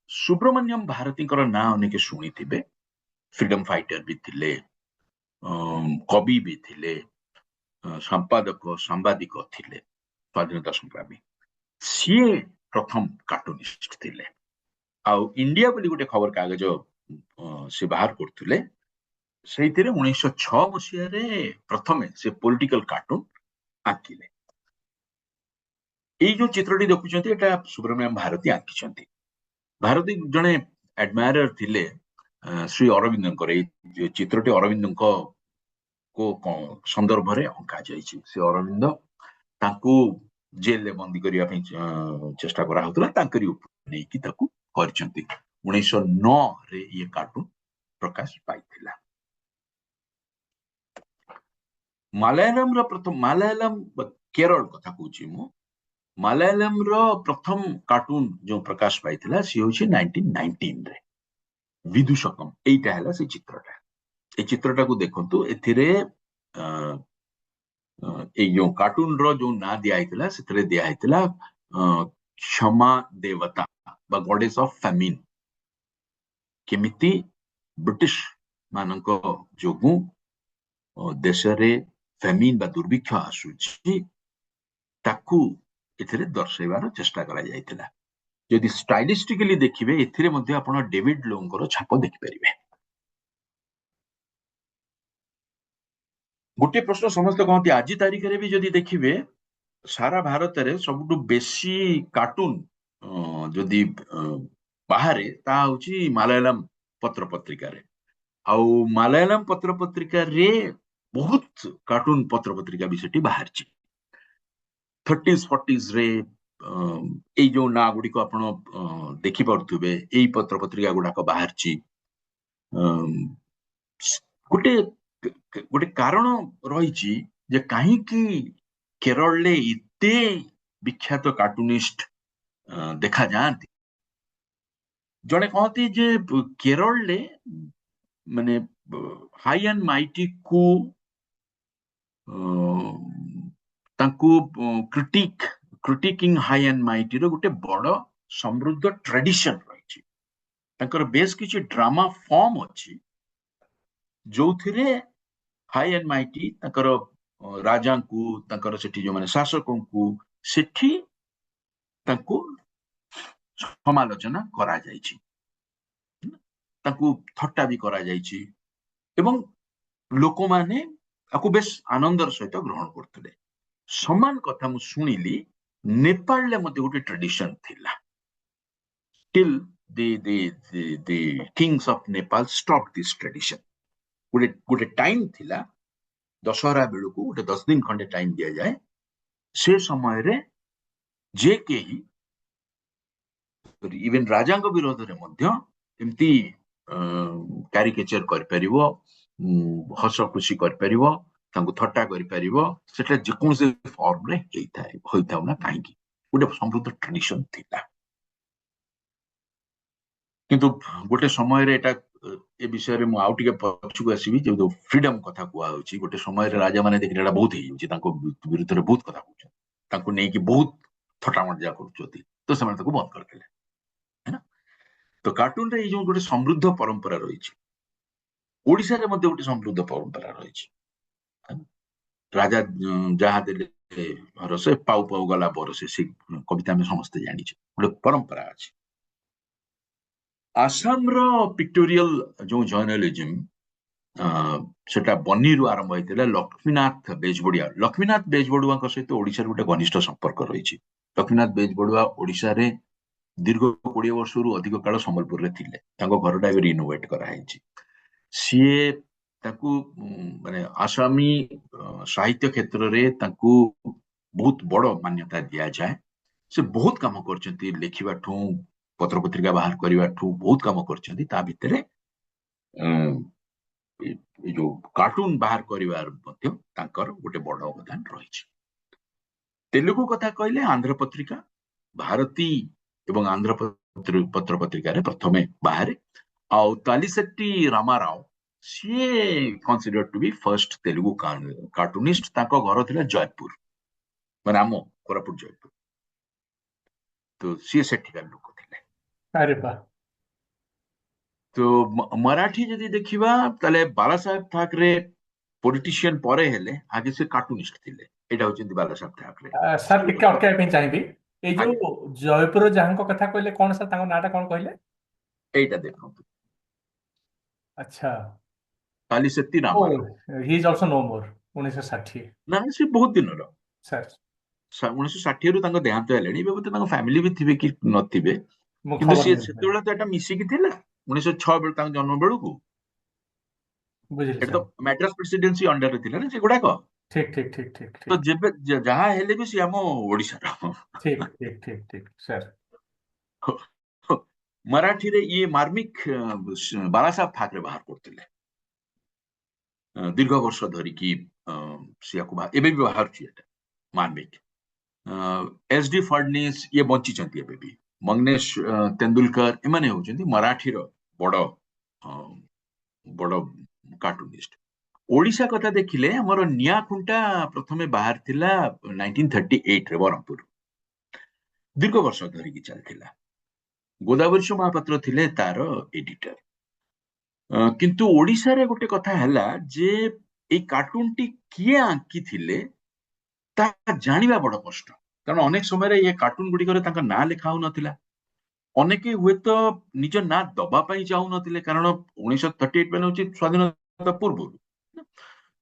सुब्रमण्यम भारतीकर ना अनेक शुणी थिबे फ्रीडम फाइटर भी थिले कवि भी थिले संपादक सांबादिक थिले स्वाधीनता संग्रामी सीए प्रथम कार्टूनिस्ट थिले आउ इंडिया बोली गोटे खबर कागज से बाहर करथुले सेथिरे 1906 मसिया रे प्रथमे से पॉलिटिकल कार्टून आंकिले जो चित्रटी देखुचंती एटा सुब्रमण्यम भारती आंकिचंती भारती जने एडमायरर थिले श्री अरविंद चित्रटी अरविंद को संदर्भ रे अंका जाइछि से अरविंद ताकू जेल ले बंदी करिया चेष्टा करा होतला ताकरी ऊपर नै कि ताकू करचंती 1909 रे ये कार्टून प्रकाश पाइथिला मलयालम रो प्रथम मलयालम केरल कथा कहूची मु मलयालम रो प्रथम कार्टून जो प्रकाश पाइथिला सी होची 1919 रे विदुषकम एटा हला से चित्रटा ए चित्रटा को देखंतु एथिरे ए जो कार्टून रो जो ना दिया हितला सेतरे दिया हितला क्षमा देवता बा गॉडेस ऑफ फेमिन केमिति ब्रिटिश मानक जोगु देश रे फेमिन बा दुर्भिक्ष आसुची ताकू एथिरे दर्शाइबार चेष्टा करा जायतिला यदि स्टाइलिस्टिकली देखिबे एथिरे मध्ये आपण डेविड लोंगर छाप देखि परिबे गोटे प्रश्न समस्त कहती आज तारिख रे भी जदि देखिबे सारा भारत रे सबटु बेसी कार्टून जदि बाहरे ता होची मलयालम पत्र पत्रिका रे आउ मलयालम पत्र पत्रिका रे बहुत कार्टून पत्र पत्रिका भी सेठी बाहर छी 30s 40s रे ए जो ना गुडी को आपण देखि परथुबे एई पत्र पत्रिका गुडा को बाहर छी गोटे गोटे कारण रही जे कहीं कि केरल ले इते विख्यात कार्टूनिस्ट देखा जाती जड़े कहती जे केरल ले ମାନେ ହାଇ ଆଣ୍ଡ ମାଇଟି କୁ ତାଙ୍କୁ କ୍ରିଟିକିଂ ହାଇ ଆଣ୍ଡ ମାଇଟି ର ଗୋଟେ ବଡ ସମୃଦ୍ଧ ଟ୍ରାଡିସନ ରହିଛି। ତାଙ୍କର ବେଶ କିଛି ଡ୍ରାମା ଫର୍ମ ଅଛି ଯୋଉଥିରେ ହାଇ ଆଣ୍ଡ ମାଇଟି ତାଙ୍କର ରାଜାଙ୍କୁ ତାଙ୍କର ସେଠି ଯୋଉମାନେ ଶାସକଙ୍କୁ ସେଠି ତାଙ୍କୁ ସମାଲୋଚନା କରାଯାଇଛି, ତାଙ୍କୁ ଥଟ୍ଟା ବି କରାଯାଇଛି ଏବଂ ଲୋକମାନେ ତାକୁ ବେଶ ଆନନ୍ଦର ସହିତ ଗ୍ରହଣ କରୁଥିଲେ। ସମାନ କଥା ମୁଁ ଶୁଣିଲି ନେପାଳରେ ମଧ୍ୟ ଗୋଟେ ଟ୍ରାଡିସନ ଥିଲା। Till the kings of Nepal stopped this tradition. ଗୋଟେ ଟାଇମ ଥିଲା ଦଶହରା ବେଳକୁ ଗୋଟେ 10 ଦିନ ଖଣ୍ଡେ ଟାଇମ ଦିଆଯାଏ। ସେ ସମୟରେ ଯେ କେହି ଇଭେନ ରାଜାଙ୍କ ବିରୋଧରେ ମଧ୍ୟ ଏମିତି କ୍ୟାରିକେଚର କରିପାରିବ, ହସ ଖୁସି କରିପାରିବ, ତାଙ୍କୁ ଥଟ୍ଟା କରିପାରିବ, ସେଟା ଯେକୌଣସି ଫର୍ମରେ ହୋଇଥାଉ ନା କାହିଁକି ଗୋଟେ ସମୃଦ୍ଧ ଟ୍ରାଡିସନ ଥିଲା। କିନ୍ତୁ ଗୋଟେ ସମୟରେ ଏଟା ଏ ବିଷୟରେ ମୁଁ ଆଉ ଟିକେ ପଛକୁ ଆସିବି, ଯୋଉ ଫ୍ରିଡମ କଥା କୁହାଯାଉଛି। ଗୋଟେ ସମୟରେ ରାଜାମାନେ ଦେଖିଲେ ଏଟା ବହୁତ ହେଇଯାଉଛି, ତାଙ୍କ ବିରୁଦ୍ଧରେ ବହୁତ କଥା କହୁଛନ୍ତି, ତାଙ୍କୁ ନେଇକି ବହୁତ ଥଟ୍ଟା ମଜା କରୁଛନ୍ତି, ତ ସେମାନେ ତାକୁ ବନ୍ଦ କରିଦେଲେ। ତ କାର୍ଟୁନରେ ଏଇ ଯୋଉ ଗୋଟେ ସମୃଦ୍ଧ ପରମ୍ପରା ରହିଛି, ଓଡିଶାରେ ମଧ୍ୟ ଗୋଟେ ସମୃଦ୍ଧ ପରମ୍ପରା ରହିଛି। ରାଜା ଯାହା ଦେଲେ ରସେ ପାଉ ପାଉ ଗଲା ବରସେ, ସେ କବିତା ଆମେ ସମସ୍ତେ ଜାଣିଛୁ, ଗୋଟେ ପରମ୍ପରା ଅଛି। ଆସାମର ପିକ୍ଟୋରିଆଲ ଯୋଉ ଜର୍ଣ୍ଣାଲିଜିମ ସେଟା ବନିରୁ ଆରମ୍ଭ ହେଇଥିଲା। ଲକ୍ଷ୍ମୀନାଥ ବେଜବଡୁଆଙ୍କ ସହିତ ଓଡିଶାର ଗୋଟେ ଘନିଷ୍ଠ ସମ୍ପର୍କ ରହିଛି। ଲକ୍ଷ୍ମୀନାଥ ବେଜବଡୁଆ ଓଡିଶାରେ ଦୀର୍ଘ 20 ବର୍ଷରୁ ଅଧିକ କାଳ ସମ୍ବଲପୁରରେ ଥିଲେ। ତାଙ୍କ ଘରଟା ଏବେ ରିନୋଭେଟ କରାହେଇଛି। ସିଏ ତାକୁ ମାନେ ଆସାମୀ ସାହିତ୍ୟ କ୍ଷେତ୍ରରେ ତାଙ୍କୁ ବହୁତ ବଡ ମାନ୍ୟତା ଦିଆଯାଏ। ସେ ବହୁତ କାମ କରିଛନ୍ତି, ଲେଖିବାଠୁ ପତ୍ର ପତ୍ରିକା ବାହାର କରିବାଠୁ ବହୁତ କାମ କରିଛନ୍ତି। ତା ଭିତରେ ଏ ଯୋଉ କାର୍ଟୁନ ବାହାର କରିବାର ମଧ୍ୟ ତାଙ୍କର ଗୋଟେ ବଡ ଅବଦାନ ରହିଛି। ତେଲୁଗୁ କଥା କହିଲେ ଆନ୍ଧ୍ର ପତ୍ରିକା ଭାରତୀ ଏବଂ ଆନ୍ଧ୍ର ପତ୍ର ପତ୍ରିକାରେ ପ୍ରଥମେ ବାହାରେ। ଆଉ ତାଲିଶେଟ୍ଟି ରାମାରାଓ ସିଏ କନସିଡର୍ଡ ଟୁ ବି ଫର୍ଷ୍ଟ ତେଲୁଗୁ କାର୍ଟୁନିଷ୍ଟ। ତାଙ୍କ ଘର ଥିଲା ଜୟପୁର, ମାନେ ଆମ କୋରାପୁଟ ଜୟପୁର। ତ ସିଏ ସେଠିକାର ଲୋକ ଥିଲେ। ଆରେ ବା। ତ ମରାଠୀ ଯଦି ଦେଖିବା ତାହେଲେ ବାଲା ସାହେବ ଠାକରେ ପଲିଟିସିଆନ ପରେ ହେଲେ, ଆଗେ ସେ କାର୍ଟୁନିଷ୍ଟ ଥିଲେ। ଏଇଟା ହଉଛନ୍ତି ବାଲା ସାହେବ ଠାକରେ। ସାର୍ ଟିକେ ଅଟକାଇବା ପାଇଁ ଚାହିଁବି, ଏଇ ଆଜ୍ଞା, ଯୋଉ ଜୟପୁର ଯାହାଙ୍କ କଥା କହିଲେ, କଣ ସାର୍ ତାଙ୍କ ନାଁଟା କଣ କହିଲେ? ଏଇଟା ଦେଖନ୍ତୁ, ଆଚ୍ଛା, ତାଲିଶେଟ୍ଟି ଓ ରାମାରାଓ। ହି ଇଜ ଅଲସୋ नो मोर 1960। ନା ସେ ବହୁତ ଦିନର, ସାର୍ 1960ରୁ ତାଙ୍କ ଦେହାନ୍ତ ହେଲେଣି। ଏବେ ବୋଧେ ତାଙ୍କ ଫ୍ୟାମିଲି ବି ଥିବେ କି ନଥିବେ, ମୁଁ କିନ୍ତୁ ଖବର ସିଏ ନେଇଛି। ସେତେବେଳେ ତ ଏଟା ମିଶିକି ଥିଲା। 1906 ବେଳୁ ତାଙ୍କ ଜନ୍ମ ବେଳକୁ ବୁଝିଲି ଏଟା ତ ସାର୍। ମାଡ୍ରାସ ପ୍ରେସିଡେନ୍ସି ଅଣ୍ଡରରେ ଥିଲା ନା ସେଗୁଡାକ। ଠିକ ଠିକ ଠିକ ଠିକ ତ ଠିକ ଯେବେ ଯାହା ହେଲେ ବି ସିଏ ଆମ ଓଡିଶାର। ଠିକ ଠିକ ଠିକ ଠିକ ସାର୍। ମରାଠୀରେ ଇଏ ମାର୍ମିକ ବାଲାସାହେବ ଠାକରେ ବାହାର କରୁଥିଲେ। ଦୀର୍ଘ ବର୍ଷ ଧରିକି ସିଆକୁ ଏବେ ବି ବାହାରୁଛି ଏଟା ମାର୍ମିକ। ଏସ୍ ଡି ଫଡନିସ୍ ଇଏ ବଞ୍ଚିଛନ୍ତି ଏବେ ବି। ମଙ୍ଗନେଶ ତେନ୍ଦୁଲକର ଏମାନେ ହଉଛନ୍ତି ମରାଠୀର ବଡ ବଡ କାର୍ଟୁନିଷ୍ଟ। ଓଡିଶା କଥା ଦେଖିଲେ ଆମର ନିଆଁଖୁଣ୍ଟା ପ୍ରଥମେ ବାହାରିଥିଲା 1938ରେ ବ୍ରହ୍ମପୁର। ଦୀର୍ଘ ବର୍ଷ ଧରିକି ଚାଲିଥିଲା। ଗୋଦାବରୀଶ ମହାପାତ୍ର ଥିଲେ ତାର ଏଡିଟର। କିନ୍ତୁ ଓଡିଶାରେ ଗୋଟେ କଥା ହେଲା ଯେ ଏଇ କାର୍ଟୁନଟି କିଏ ଆଙ୍କିଥିଲେ ତାହା ଜାଣିବା ବଡ କଷ୍ଟ। କାରଣ ଅନେକ ସମୟରେ ଏ କାର୍ଟୁନ ଗୁଡିକରେ ତାଙ୍କ ନାଁ ଲେଖା ହଉନଥିଲା। ଅନେକ ହୁଏତ ନିଜ ନାଁ ଦବା ପାଇଁ ଚାହୁଁନଥିଲେ, କାରଣ 1938 ମାନେ ହଉଛି ସ୍ୱାଧୀନତା ପୂର୍ବରୁ।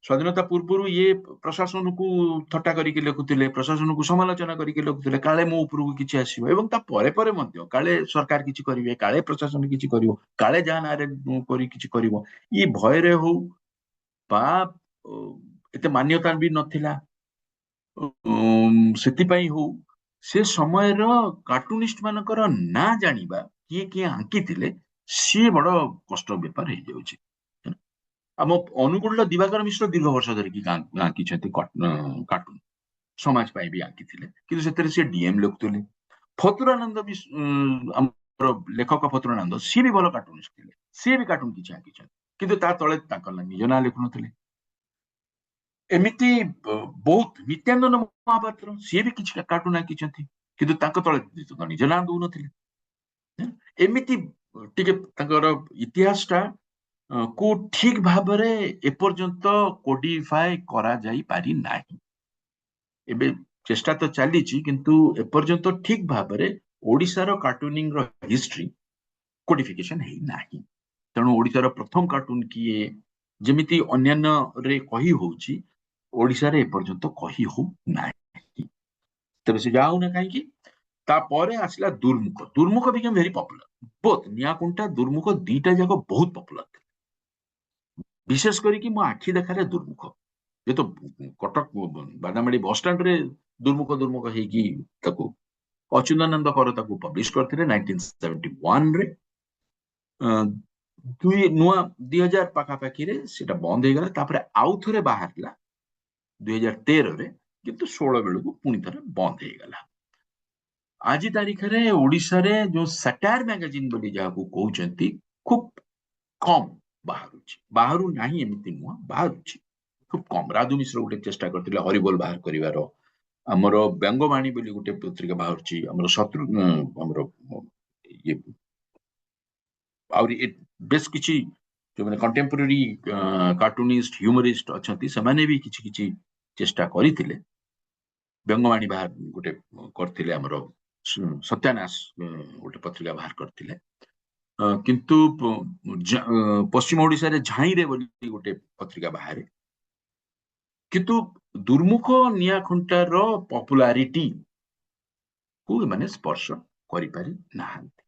ସ୍ୱାଧୀନତା ପୂର୍ବରୁ ଇଏ ପ୍ରଶାସନକୁ ଥଟ୍ଟା କରିକି ଲେଖୁଥିଲେ, ପ୍ରଶାସନକୁ ସମାଲୋଚନା କରିକି ଲେଖୁଥିଲେ, କାଳେ ମୋ ଉପରକୁ କିଛି ଆସିବ। ଏବଂ ତା ପରେ ପରେ ମଧ୍ୟ କାଳେ ସରକାର କିଛି କରିବେ, କାଳେ ପ୍ରଶାସନ କିଛି କରିବ, କାଳେ ଯାହା ନାଁରେ କରି କିଛି କରିବ, ଇଏ ଭୟରେ ହଉ ବା ଏତେ ମାନ୍ୟତା ବି ନଥିଲା, ସେଥିପାଇଁ ହଉ ସେ ସମୟର କାର୍ଟୁନିଷ୍ଟ ମାନଙ୍କର ନାଁ ଜାଣିବା, କିଏ କିଏ ଆଙ୍କିଥିଲେ, ସିଏ ବଡ କଷ୍ଟ ବେପାର ହେଇଯାଉଛି। ଆମ ଅନୁଗୁଳର ଦିବାକର ମିଶ୍ର ଦୀର୍ଘ ବର୍ଷ ଧରିକି ଆଙ୍କିଛନ୍ତି କାର୍ଟୁନ, ସମାଜ ପାଇଁ ବି ଆଙ୍କିଥିଲେ, କିନ୍ତୁ ସେଥିରେ ସେ ଡିଏମ ଲେଖୁଥିଲେ। ଫତୁରାନନ୍ଦ ଆମର ଲେଖକ ଫତୁରାନନ୍ଦ ସିଏ ବି ଭଲ କାର୍ଟୁନିଷ୍ଟ ଥିଲେ, ସିଏ ବି କାର୍ଟୁନ କିଛି ଆଙ୍କିଛନ୍ତି। କିନ୍ତୁ ତା ତଳେ ତାଙ୍କ ନିଜ ନାଁ ଲେଖୁନଥିଲେ। ଏମିତି ବହୁତ ନିତ୍ୟାନନ୍ଦ ମହାପାତ୍ର ସିଏ ବି କିଛି କାର୍ଟୁନ ଆଙ୍କିଛନ୍ତି କିନ୍ତୁ ତାଙ୍କ ତଳେ ନିଜ ନାଁ ଦଉନଥିଲେ। ଏମିତି ଟିକେ ତାଙ୍କର ଇତିହାସଟା କୁ ଠିକ ଭାବରେ ଏପର୍ଯ୍ୟନ୍ତ କୋଡିଫାଏ କରାଯାଇ ପାରି ନାହିଁ। ଏବେ ଚେଷ୍ଟା ତ ଚାଲିଛି କିନ୍ତୁ ଏପର୍ଯ୍ୟନ୍ତ ଠିକ ଭାବରେ ଓଡିଶାର କାର୍ଟୁନିଂ ର ହିଷ୍ଟ୍ରି କୋଡିଫିକେସନ ହେଇନାହିଁ। ତେଣୁ ଓଡିଶାର ପ୍ରଥମ କାର୍ଟୁନ କିଏ ଯେମିତି ଅନ୍ୟାନ୍ୟରେ କହି ହଉଛି ଓଡିଶାରେ ଏପର୍ଯ୍ୟନ୍ତ କହି ହଉ ନାହିଁ। ତେବେ ସେ ଯାହା ହଉନା କାହିଁକି ତାପରେ ଆସିଲା ଦୁର୍ମୁଖ। ଦୁର୍ମୁଖ ବିକେମ୍ ଭେରି ପପୁଲାର। ବୋଥ ନିଆଁକୁଣ୍ଟା ଦୁର୍ମୁଖ ଦିଟା ଯାକ ବହୁତ ପପୁଲାର ଥିଲା। ବିଶେଷ କରିକି ମୋ ଆଖି ଦେଖାରେ ଦୁର୍ମୁଖ, ଯେହେତୁ କଟକ ବାଦାମାଡି ବସଷ୍ଟାଣ୍ଡରେ ଦୁର୍ମୁଖ ଦୁର୍ମୁଖ ହେଇକି ତାକୁ ଅଚ୍ୟୁତାନନ୍ଦ କର ତାକୁ ପବ୍ଲିଶ କରିଥିଲେ 1971 ରେ। ନୂଆ 2000 ପାଖାପାଖିରେ ସେଟା ବନ୍ଦ ହେଇଗଲା। ତାପରେ ଆଉ ଥରେ ବାହାରିଲା 2013ରେ, କିନ୍ତୁ 16 ବେଳକୁ ପୁଣି ଥରେ ବନ୍ଦ ହେଇଗଲା। ଆଜି ତାରିଖରେ ଓଡିଶାରେ ଯୋଉ ସାଟାୟାର ମ୍ୟାଗାଜିନ ବୋଲି ଯାହାକୁ କହୁଛନ୍ତି ଖୁବ କମ ବାହାରୁଛି। ବାହାରୁ ନାହିଁ ଏମିତି ନୁହଁ, ବାହାରୁଛି ଖୁବ କମ। ରାଧୁ ମିଶ୍ର ଗୋଟେ ଚେଷ୍ଟା କରିଥିଲେ ହରିବୋଲ ବାହାର କରିବାର। ଆମର ବ୍ୟଙ୍ଗବାଣୀ ବୋଲି ଗୋଟେ ପତ୍ରିକା ବାହାରୁଛି। ଆମର ଶତ୍ରୁ ଆମର ଇଏ ଆହୁରି ବେଶ କିଛି ଯୋଉମାନେ କଣ୍ଟେମ୍ପୋରାରୀ କାର୍ଟୁନିଷ୍ଟ ହ୍ୟୁମରିଷ୍ଟ ଅଛନ୍ତି ସେମାନେ ବି କିଛି କିଛି ଚେଷ୍ଟା କରିଥିଲେ। ବ୍ୟଙ୍ଗବାଣୀ ବାହାର ଗୋଟେ କରିଥିଲେ, ଆମର ସତ୍ୟାନାଶ ଗୋଟେ ପତ୍ରିକା ବାହାର କରିଥିଲେ। କିନ୍ତୁ ପଶ୍ଚିମ ଓଡିଶାରେ ଝାଇଁରେ ବୋଲି ଗୋଟେ ପତ୍ରିକା ବାହାରେ। କିନ୍ତୁ ଦୁର୍ମୁଖ ନିଆଁଖୁଣ୍ଟାର ପପୁଲାରିଟି କୁ ଏମାନେ ସ୍ପର୍ଶ କରିପାରି ନାହାନ୍ତି।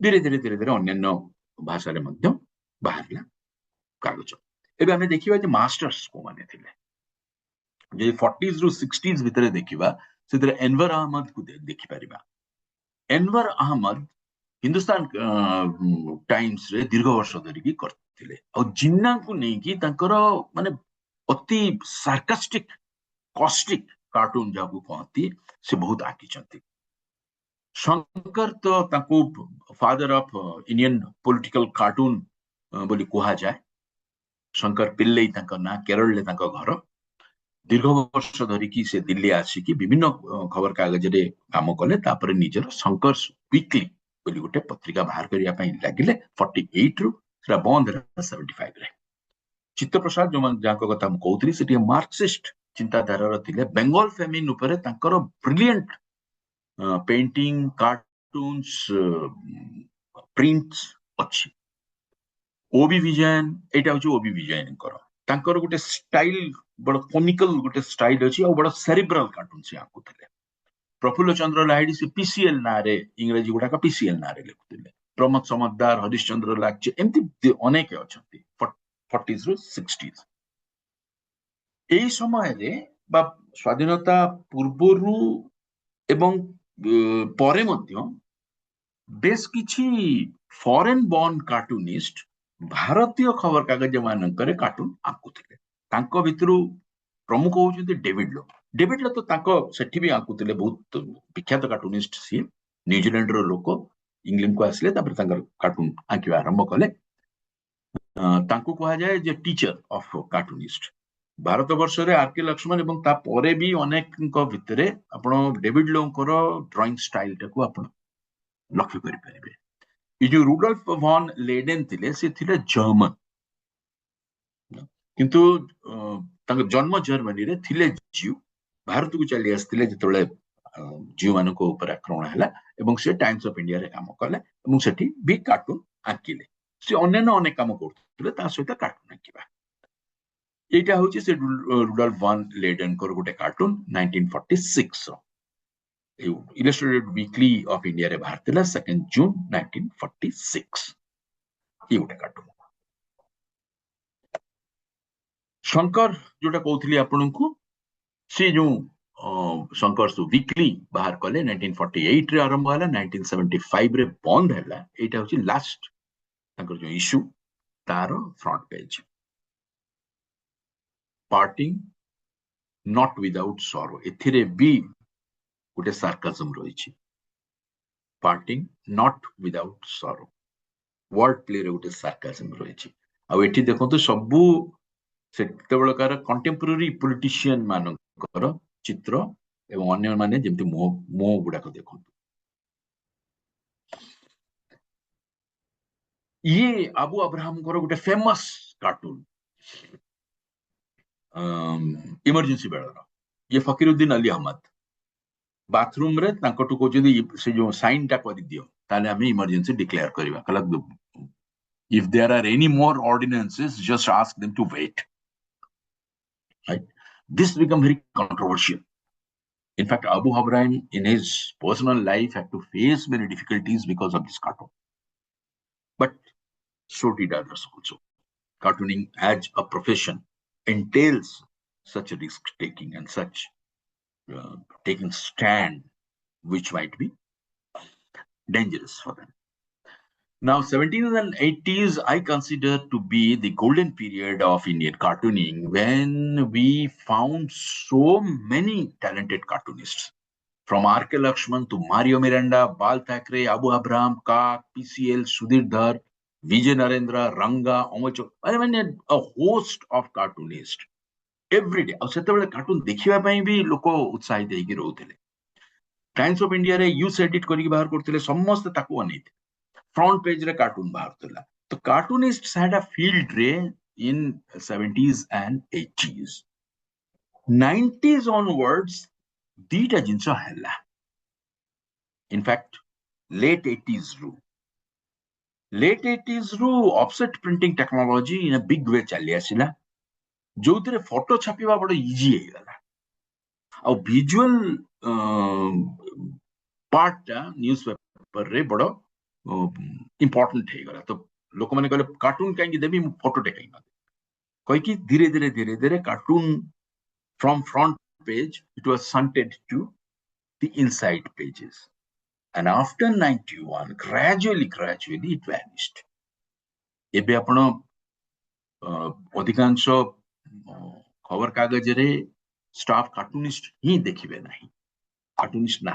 ଧୀରେ ଧୀରେ ଧୀରେ ଧୀରେ ଅନ୍ୟାନ୍ୟ ଭାଷାରେ ମଧ୍ୟ ବାହାରିଲା କାଗଜ। ଏବେ ଆମେ ଦେଖିବା ଯେ ମାଷ୍ଟର୍ସ କୋଉମାନେ ଥିଲେ। ଯଦି 40s ରୁ 60s ଭିତରେ ଦେଖିବା ସେଥିରେ ଏନୱର ଅହମଦକୁ ଦେଖିପାରିବା। ଏନୱର ଅହମଦ ହିନ୍ଦୁସ୍ତାନ ଟାଇମ୍ସରେ ଦୀର୍ଘ ବର୍ଷ ଧରିକି କରିଥିଲେ। ଆଉ ଜିନ୍ନାଙ୍କୁ ନେଇକି ତାଙ୍କର ମାନେ ଅତି ସାର୍କାଷ୍ଟିକ କଷ୍ଟିକ କାର୍ଟୁନ ଯାହାକୁ କହନ୍ତି ସେ ବହୁତ ଆଙ୍କିଛନ୍ତି। ଶଙ୍କର ତ ତାଙ୍କୁ father of Indian political cartoon ବୋଲି କୁହାଯାଏ। ଶଙ୍କର ପିଲ୍ଲେଇ ତାଙ୍କ ନାଁ, କେରଳରେ ତାଙ୍କ ଘର। ଦୀର୍ଘ ବର୍ଷ ଧରିକି ସେ ଦିଲ୍ଲୀ ଆସିକି ବିଭିନ୍ନ ଖବର କାଗଜରେ କାମ କଲେ। ତାପରେ ନିଜର ଶଙ୍କର୍ସ ୱିକଲି ବୋଲି ଗୋଟେ ପତ୍ରିକା ବାହାର କରିବା ପାଇଁ ଲାଗିଲେ 48 ରୁ। ସେଟା ବନ୍ଦ ହେଲା 75ରେ। ଚିତ୍ତପ୍ରସାଦ ଯୋଉମାନେ ଯାହାଙ୍କ କଥା ମୁଁ କହୁଥିଲି ସେ ଟିକେ ମାର୍କସିଷ୍ଟ ଚିନ୍ତାଧାରାର ଥିଲେ। ବେଙ୍ଗଲ ଫେମିନ ଉପରେ ତାଙ୍କର ବ୍ରିଲିଏଣ୍ଟ ପେଣ୍ଟିଂ, କାର୍ଟୁନ୍ସ, ପ୍ରିଣ୍ଟସ ଅଛି। ଓବି ବିଜୟନ, ଏଇଟା ହଉଛି ଓବି ବିଜୟନଙ୍କର। ତାଙ୍କର ଗୋଟେ ଷ୍ଟାଇଲ ବଡ କୋମିକାଲ ଗୋଟେ ଷ୍ଟାଇଲ ଅଛି ଆଉ ବଡ ସେରିବ୍ରାଲ କାର୍ଟୁନ ସେ ଆଙ୍କୁଥିଲେ। ପ୍ରଫୁଲ୍ଲ ଚନ୍ଦ୍ର ଲାହିଡି ସେ ପିସିଏଲ ନାଁରେ ଇଂରେଜୀ ଗୁଡାକ ପିସିଏଲ ନାଁରେ ଲେଖୁଥିଲେ। ପ୍ରମୋଦ ସମଦ୍ଦାର, ହରିଶ୍ଚନ୍ଦ୍ର ଲାଗ୍ଚେ ଏମିତି ଅନେକ ଅଛନ୍ତି 40s ରୁ 60s। ଏଇ ସମୟରେ ବା ସ୍ୱାଧୀନତା ପୂର୍ବରୁ ଏବଂ ପରେ ମଧ୍ୟ ବେଶ କିଛି ଫରେନ ବର୍ନ କାର୍ଟୁନିଷ୍ଟ ଭାରତୀୟ ଖବର କାଗଜ ମାନଙ୍କରେ କାର୍ଟୁନ ଆଙ୍କୁଥିଲେ। ତାଙ୍କ ଭିତରୁ ପ୍ରମୁଖ ହଉଛନ୍ତି ଡେଭିଡ ଲୋ। ଡେଭିଡ ଲୋ ତ ତାଙ୍କ ସେଠି ବି ଆଙ୍କୁଥିଲେ, ବହୁତ ବିଖ୍ୟାତ କାର୍ଟୁନିଷ୍ଟ ସିଏ। ନ୍ୟୁଜିଲାଣ୍ଡର ଲୋକ, ଇଂଲଣ୍ଡକୁ ଆସିଲେ ତାପରେ ତାଙ୍କର କାର୍ଟୁନ ଆଙ୍କିବା ଆରମ୍ଭ କଲେ। ତାଙ୍କୁ କୁହାଯାଏ ଯେ ଟିଚର ଅଫ କାର୍ଟୁନିଷ୍ଟ। ଭାରତ ବର୍ଷରେ ଆରକେ ଲକ୍ଷ୍ମଣ ଏବଂ ତାପରେ ବି ଅନେକଙ୍କ ଭିତରେ ଆପଣ ଡେଭିଡ ଲୋଙ୍କର ଡ୍ରଇଂ ଷ୍ଟାଇଲଟାକୁ ଆପଣ ଲକ୍ଷ୍ୟ କରିପାରିବେ। ଏ ଯୋଉ ରୁଡଲ୍ଫ ଭନ୍ ଲେଡେନ ଥିଲେ ସେ ଥିଲେ ଜର୍ମାନ, କିନ୍ତୁ ତାଙ୍କ ଜନ୍ମ ଜର୍ମାନୀରେ, ଥିଲେ ଜିଉ। ଭାରତକୁ ଚାଲି ଆସିଥିଲେ ଯେତେବେଳେ ଜିଉ ମାନଙ୍କ ଉପରେ ଆକ୍ରମଣ ହେଲା ଏବଂ ସେ ଟାଇମ୍ସ ଅଫ ଇଣ୍ଡିଆରେ କାମ କଲେ ଏବଂ ସେଠି ବି କାର୍ଟୁନ ଆଙ୍କିଲେ। ସେ ଅନ୍ୟାନ୍ୟ ଅନେକ କାମ କରୁଥିଲେ ତା ସହିତ କାର୍ଟୁନ ଆଙ୍କିବା। এইটা হচ্ছে সে রুডল্ফ ভান লেডেনকর ଗୋଟେ କାର୍ଟୁନ 1946 ର। ଇଲଷ୍ଟ୍ରେଟେଡ ୱିକଲି ଅଫ ଇଣ୍ଡିଆରେ ବାହାରିଥିଲା 2 ଜୁନ 1946। ଏଇ ଗୋଟେ କାର୍ଟୁନ। ଶଙ୍କର ଯୋଉଟା କହୁଥିଲି ଆପଣଙ୍କୁ, ସେ ଯୋଉ ଶଙ୍କର ୱିକଲି ବାହାର କଲେ 1948 ରେ ଆରମ୍ଭ ହେଲା, 1975 ରେ ବନ୍ଦ ହେଲା। ଏଇଟା ହଉଛି ଲାଷ୍ଟ ତାଙ୍କର ଯୋଉ ଇସ୍ୟୁ, ତାର front page. Parting not without sorrow, ଏଥିରେ ବି ଗୋଟେ ସାର୍କାଜମ ରହିଛି। Parting not without sorrow. Word play रे गोटे सार्काजम रही आ एठी देखंतु सबु सेतेबेलकार कंटेम्पोरारी पॉलिटिशियन मानकर चित्र एवं अन्य माने जेमति मुह गुडाक देखंतु ये आबू अब्राहम गोटे फेमस कार्टून इमरजेंसी बेलर ये फकीरुद्दीन अली अहमद बाथरूम रे तांकटु कहउछथि से जो साइन टा करि दियो ताले हमें इमरजेंसी डिक्लेयर करबा कला if there are any more ordinances just ask them to wait, right? This become very controversial. In fact, Abu Ibrahim in his personal life had to face many difficulties because of this cartoon, but so did others also. Cartooning as a profession entails such a risk taking and such taking stand which might be dangerous for them. Now, 70s and 80s, I consider to be the golden period of Indian cartooning when we found so many talented cartoonists. From R.K. Lakshman to Mario Miranda, Bal Thackeray, Abu Abraham, Kak, PCL, Sudhir Dhar, Vijay Narendra, Ranga, Omocho. I mean, a host of cartoonists. Every day. ଆଉ ସେତେବେଳେ cartoon ଦେଖିବା ପାଇଁ ବି ଲୋକ ଉତ୍ସାହିତ ହେଇକି ରହୁଥିଲେ Times of ଇଣ୍ଡିଆରେ use edit କରିକି ବାହାର କରୁଥିଲେ ସମସ୍ତେ ତାକୁ ଅନେଇଥିଲେ फ्रंट पेज रे कार्टून बाहर थला तो कार्टूनिस्ट्स हैड अ फील्ड रे इन 70s and 80s 90s onwards दीटा जिंस हैला इनफैक्ट लेट 80s रू offset printing technology in a big way चली आसिला जोथिरे फोटो छापिबा बड़ इजी हे गला आ विजुअल पार्टटा न्यूज़पेपर रे बड़ इंपोर्टेंट है गला तो लोक माने कहले कार्टून कहीं देबी फोटो टे कहीं कहि कि धीरे धीरे cartoon from front page it was shunted to the inside pages and after 91 gradually it vanished एबे आपण अधिकांश खबर कागज रे स्टाफ कार्टूनिस्ट ही देखिबे नाही कार्टूनिस्ट ना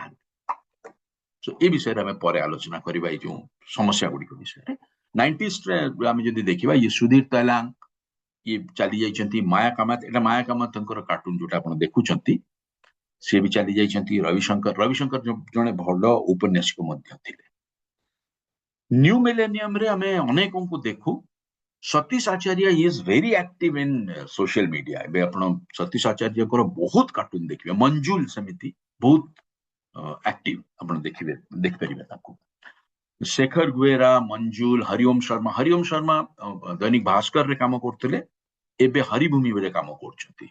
सो ए विषय रे हमें परे आलोचना करबा ए जो समस्या गुडी को विषय रे 90s रे हम जदी देखिबा ये सुधीर तैलांग ये चली जाइछंती माया कामत एटा माया कामत तंकर कार्टून जोटा आपण देखुछंती से भी चली जाइछंती रविशंकर जने भलो उपन्यासक मध्य थिले न्यू मिलेनियम रे हमें अनेकों को देखु Satish Acharya is very active in social media एबे आपण सतीश आचार्य को बहुत कार्टून देखिबे मंजुल समिति बहुत एक्टिव आपण देखिबे देख परिबे ताको शेखर गुएरा मंजुल हरिओम शर्मा दैनिक भास्कर रे काम करथिले एबे हरिभूमि रे काम करछथि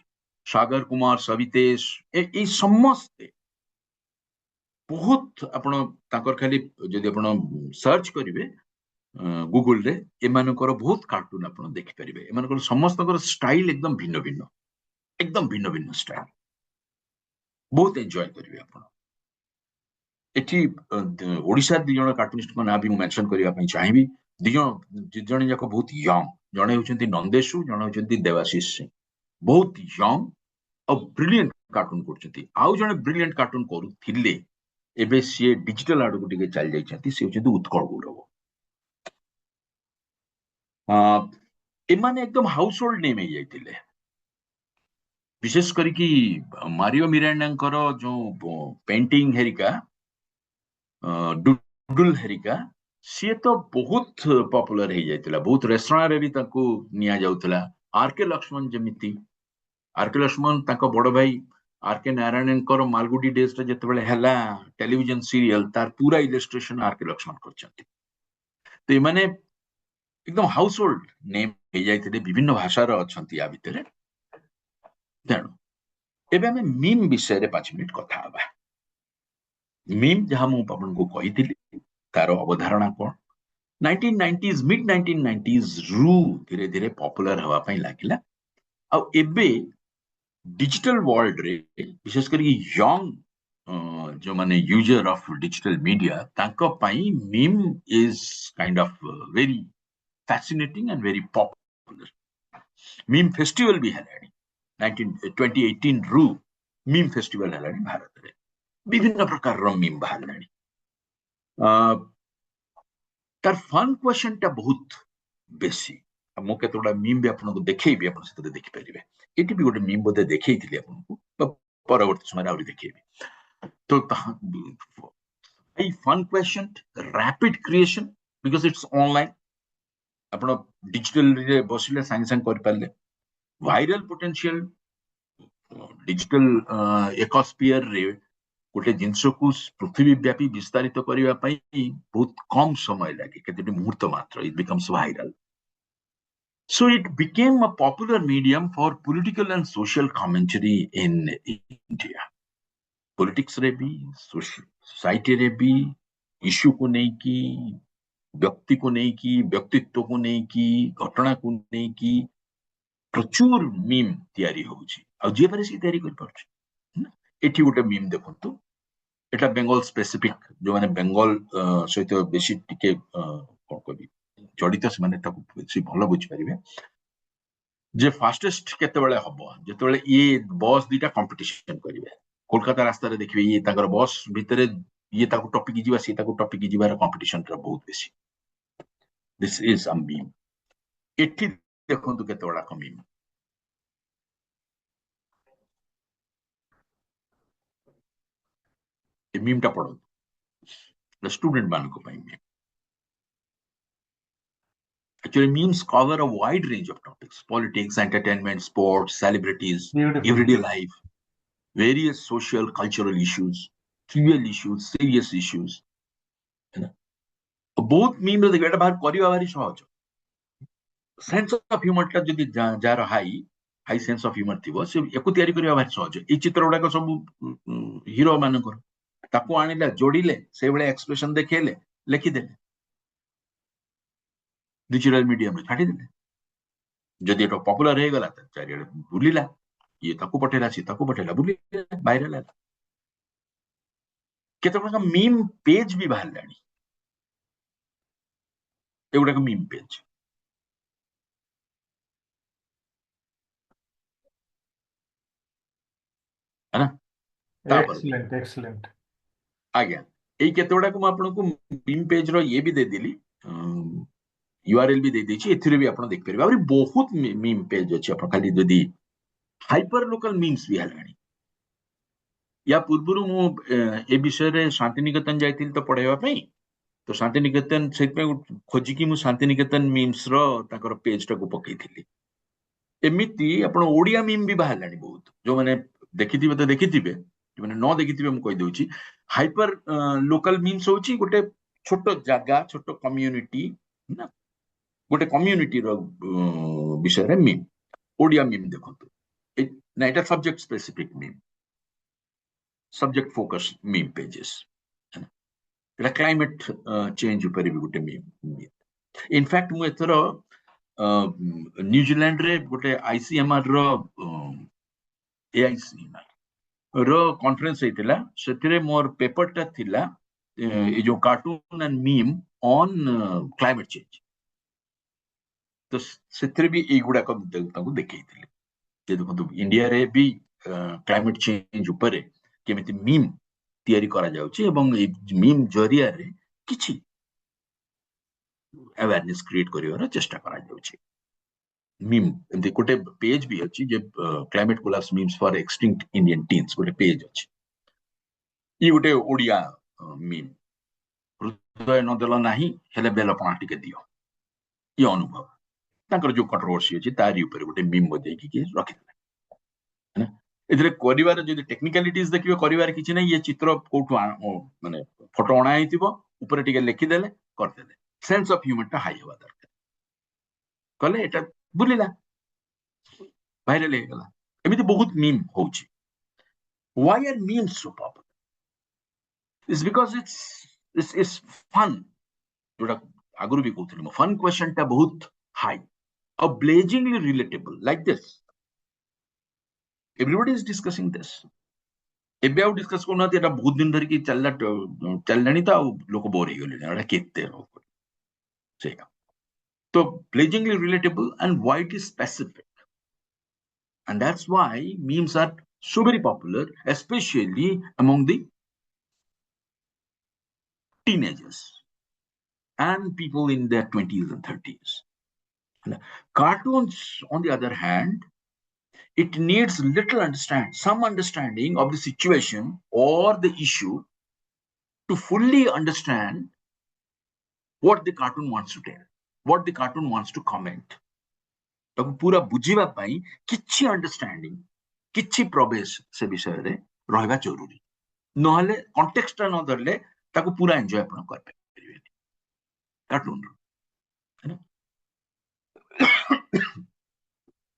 सागर कुमार सवितेश ए समस्त बहुत आपण ताकर खाली जदि आपण सर्च करिवे गूगल रे एमानकर बहुत कार्टून आपण देखि परिबे एमानकर समस्तकर स्टाइल एकदम भिन्न स्टाइल बहुत एंजॉय करिवे आपण एठी ओडिसा दि जण कार्टूनिस्ट को ना भी मेंशन करिया पई चाहिबी दि जण जाक बहुत यंग जणे होचंती नंदेशु जणे होचंती देवाशीष सिंह बहुत यंग और ब्रिलियंट कार्टून करचंती आउ जणे ब्रिलियंट कार्टून करूथिले एबे से डिजिटल आडू टिके चल जाइछंती से होचंती उत्कल गौरव एमाने एकदम हाउस होल्ड नेम हे जाइतिले विशेष करी कि मारियो मिरांडांकर जो पेंटिंग हेरिका डुडुल हेरिका सी तो बहुत पॉपुलर हो जाइतिला बहुत रेस्टोरेंट रे भी ताको निया जाउतला आरके लक्ष्मण जमिति आरके लक्ष्मण ताको बड़ भाई आरके नारायणकर मालगुडी डेज रे जतबेले हला टेलीविजन सीरियल तार पूरा इलस्ट्रेशन आरके लक्ष्मण करछंती तो माने एकदम हाउस होल्ड नेम हो जाइतिले विभिन्न भाषा रे अछंती आ भितरे तेणु एबे हमें मीम विषय रे 5 मिनिट कथा हबा मीम जहां मु आपन को कहितिली तार अवधारणा कोन 1990s मिड 1990s रू धीरे धीरे पॉपुलर हवा पई लागिला आ एबे डिजिटल वर्ल्ड रे विशेष करी यंग जो माने यूजर ऑफ डिजिटल मीडिया तांको पई meme is kind of very fascinating and very popular meme festival भी हलानी 2018 रू मीम फेस्टिवल हलानी भारत रे विभिन्न प्रकार रो मीम बाहरलानी तार फन क्वेश्चन टा बहुत बेसी मु केतोडा मीम भी आपनको देखैबी आपन सेते देखि परिबे एटी भी गोटे मीम बोधे देखैथिली आपनको परवर्ती समय आउरी देखैबी तो a fun question rapid creation because it's online आपण डिजिटल रे बसिले संग संग कर पाले वायरल पोटेंशियल डिजिटल एकोस्फियर रे गोटे जिनस को पृथ्वी व्यापी विस्तारित करबा पई बहुत कम समय लागे केते मुहूर्त मात्र it becomes viral so it became a popular medium for political and social commentary in India politics रे भी सोसाइटी रे भी इश्यू को नहीं की व्यक्ति को नहीं की व्यक्तित्व को नहीं की घटना को नहीं की प्रचुर मीम तैयारी होउची आ जे पारे से तैयारी कर पारछ एठी गोटे मीम देखंतु एटा बेंगल स्पेसिफिक जो माने बेंगल सहित बेसी टिके कोन कहबी जडित से माने ताकू बेसी भलो बुझ परिबे जे फास्टेस्ट केते बेले हबो जेते बेले ये बस दीटा कंपटीशन करिवे कोलकाता रास्ता रे देखिबे ये ताकर बस भितरे ये ताकू टॉपिक जीवा से ताकू टॉपिक जीवार कंपटीशन रा बहुत बेसी दिस इज अ मीम एठी देखंतु केते बडा मीम ए मीम टा पढो स्टूडेंट मानको पई meme actually memes cover a wide range of topics politics entertainment sports celebrities Beautiful. everyday life various social cultural issues trivial issues serious issues बहुत meme रे देखा बाहर करिवा भारी सहज सेंस ऑफ ह्यूमर टा जदी जार हाई सेंस ऑफ ह्यूमर थिबो से एको तयारी करिवा भारी सहज ए चित्र गुडा सब हीरो मानकर ताको आनिला जोड़िले से बेले एक्सप्रेशन देखेले लिखि देले डिजिटल मीडियम रे छाडी देले जदी एटा पॉपुलर हे गला त चारियाडे बुलिला ये ताको पठेला सी ताको पठेला बुलिला वायरल है केतका मीम पेज भी बाहर लानी एगुडा मीम पेज है ना Excellent, excellent. आज्ञा एई केतोडा को आपनको मीम पेज रो ये भी दे देली यूआरएल भी दे देछि एथिरे भी आपण देख परबे और बहुत मीम पेज अछि आपण खाली जदी हाइपर लोकल मीम्स भी हलानी या पूर्वरु मु ए विषय रे शांतिनिकेतन जाइतिल तो पढाइबा पई तो शांतिनिकेतन सेत पे खोजि कि मु शांतिनिकेतन मीम्स रो ताकर पेज टा को पकैथिली एमिति आपण ओडिया मीम भी बाहलानी बहुत जो माने देखिथिबे तो देखिथिबे जो माने न देखिथिबे मु कहि दोछि हाइपर लोकल मीम्स होछि गोटे छोटो जागा छोटो कम्युनिटी ना गोटे कम्युनिटी रो विषय रे मीम ओडिया मीम देखंतु ना एटा subject specific meme subject focus meme pages एटा क्लाइमेट चेंज ऊपर भी गोटे मीम इनफैक्ट मु एथरो न्यूजीलैंड रे गोटे आईसीएमआर रो एआईसीएमआर रो कॉन्फ्रेंस हेतिला सेतिरे मोर पेपर टा थिला ए जो cartoon and meme on climate change तो सेतिरे भी ए गुडा को ताको देखैथिले जे देखंतु इंडिया रे भी क्लाइमेट चेंज ऊपर केमिति मीम तयारी करा जाउची एवं ए मीम जरिया रे किछि अवेयरनेस क्रिएट करिवार चेष्टा करा जाउची मीम एमति गोटे पेज भी अछि जे climate collapse memes for extinct Indian teens गोटे पेज अछि ई गोटे ओडिया मीम हृदय न देला नाही हेले बेल पणा टिके दियो ई अनुभव ताकर जो कंट्रोवर्सी अछि तारी ऊपर गोटे मीम बदै कि रखि देला है इधरे करिवार जदि टेक्निकलिटीज देखिबे करिवार किछि नै ये चित्र कोठु माने फोटो अणा आइतिबो ऊपर टिके लिखि देले कर देले सेंस ऑफ ह्यूमर टा हाई होवा दरकार कले एटा बुलिला वायरल हे गला एमिति बहुत मीम होउची why are memes so popular is because it's fun जोटा आगुरु भी कहउथिल फन क्वेश्चन टा बहुत high a blazingly relatable like this everybody is discussing this एबे आउ डिस्कस कोना एटा बहुत दिन धरि कि चललानी त लोक बोर हे गेले एटा केते से so blazingly relatable and widely specific and that's why memes are so very popular especially among the teenagers and people in their 20s and 30s. Cartoons, on the other hand, it needs some understanding of the situation or the issue to fully understand what the cartoon wants to tell, what the cartoon wants to comment. ताकू पूरा बुझीबा पाई किछि understanding किछि प्रवेश से विषय रे रहबा जरूरी नहले कॉन्टेक्स्ट न धरले ताकू पूरा एन्जॉय आपण कर परिबे कार्टून है ना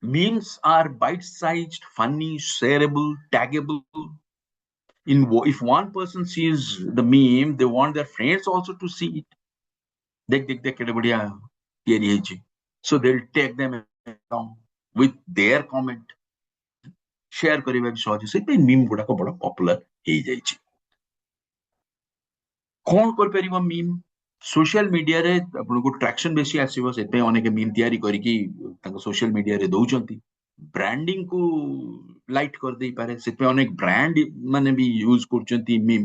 memes are bite sized funny shareable taggable if one person sees the meme they want their friends also to see it देख केडे बढ़िया तैयारी हेछि so they'll take them along with their comment share करिबा भी सहज से पे मीम गुडा को बड़ा पॉपुलर हे जाइछि कोन कर परिबा मीम सोशल मीडिया रे आपन को ट्रैक्शन बेसी आसीबो से पे अनेक मीम तैयारी करी कि ताको सोशल मीडिया रे दउचंती ब्रांडिंग को लाइट कर दे पारे से पे अनेक ब्रांड माने भी यूज करचंती मीम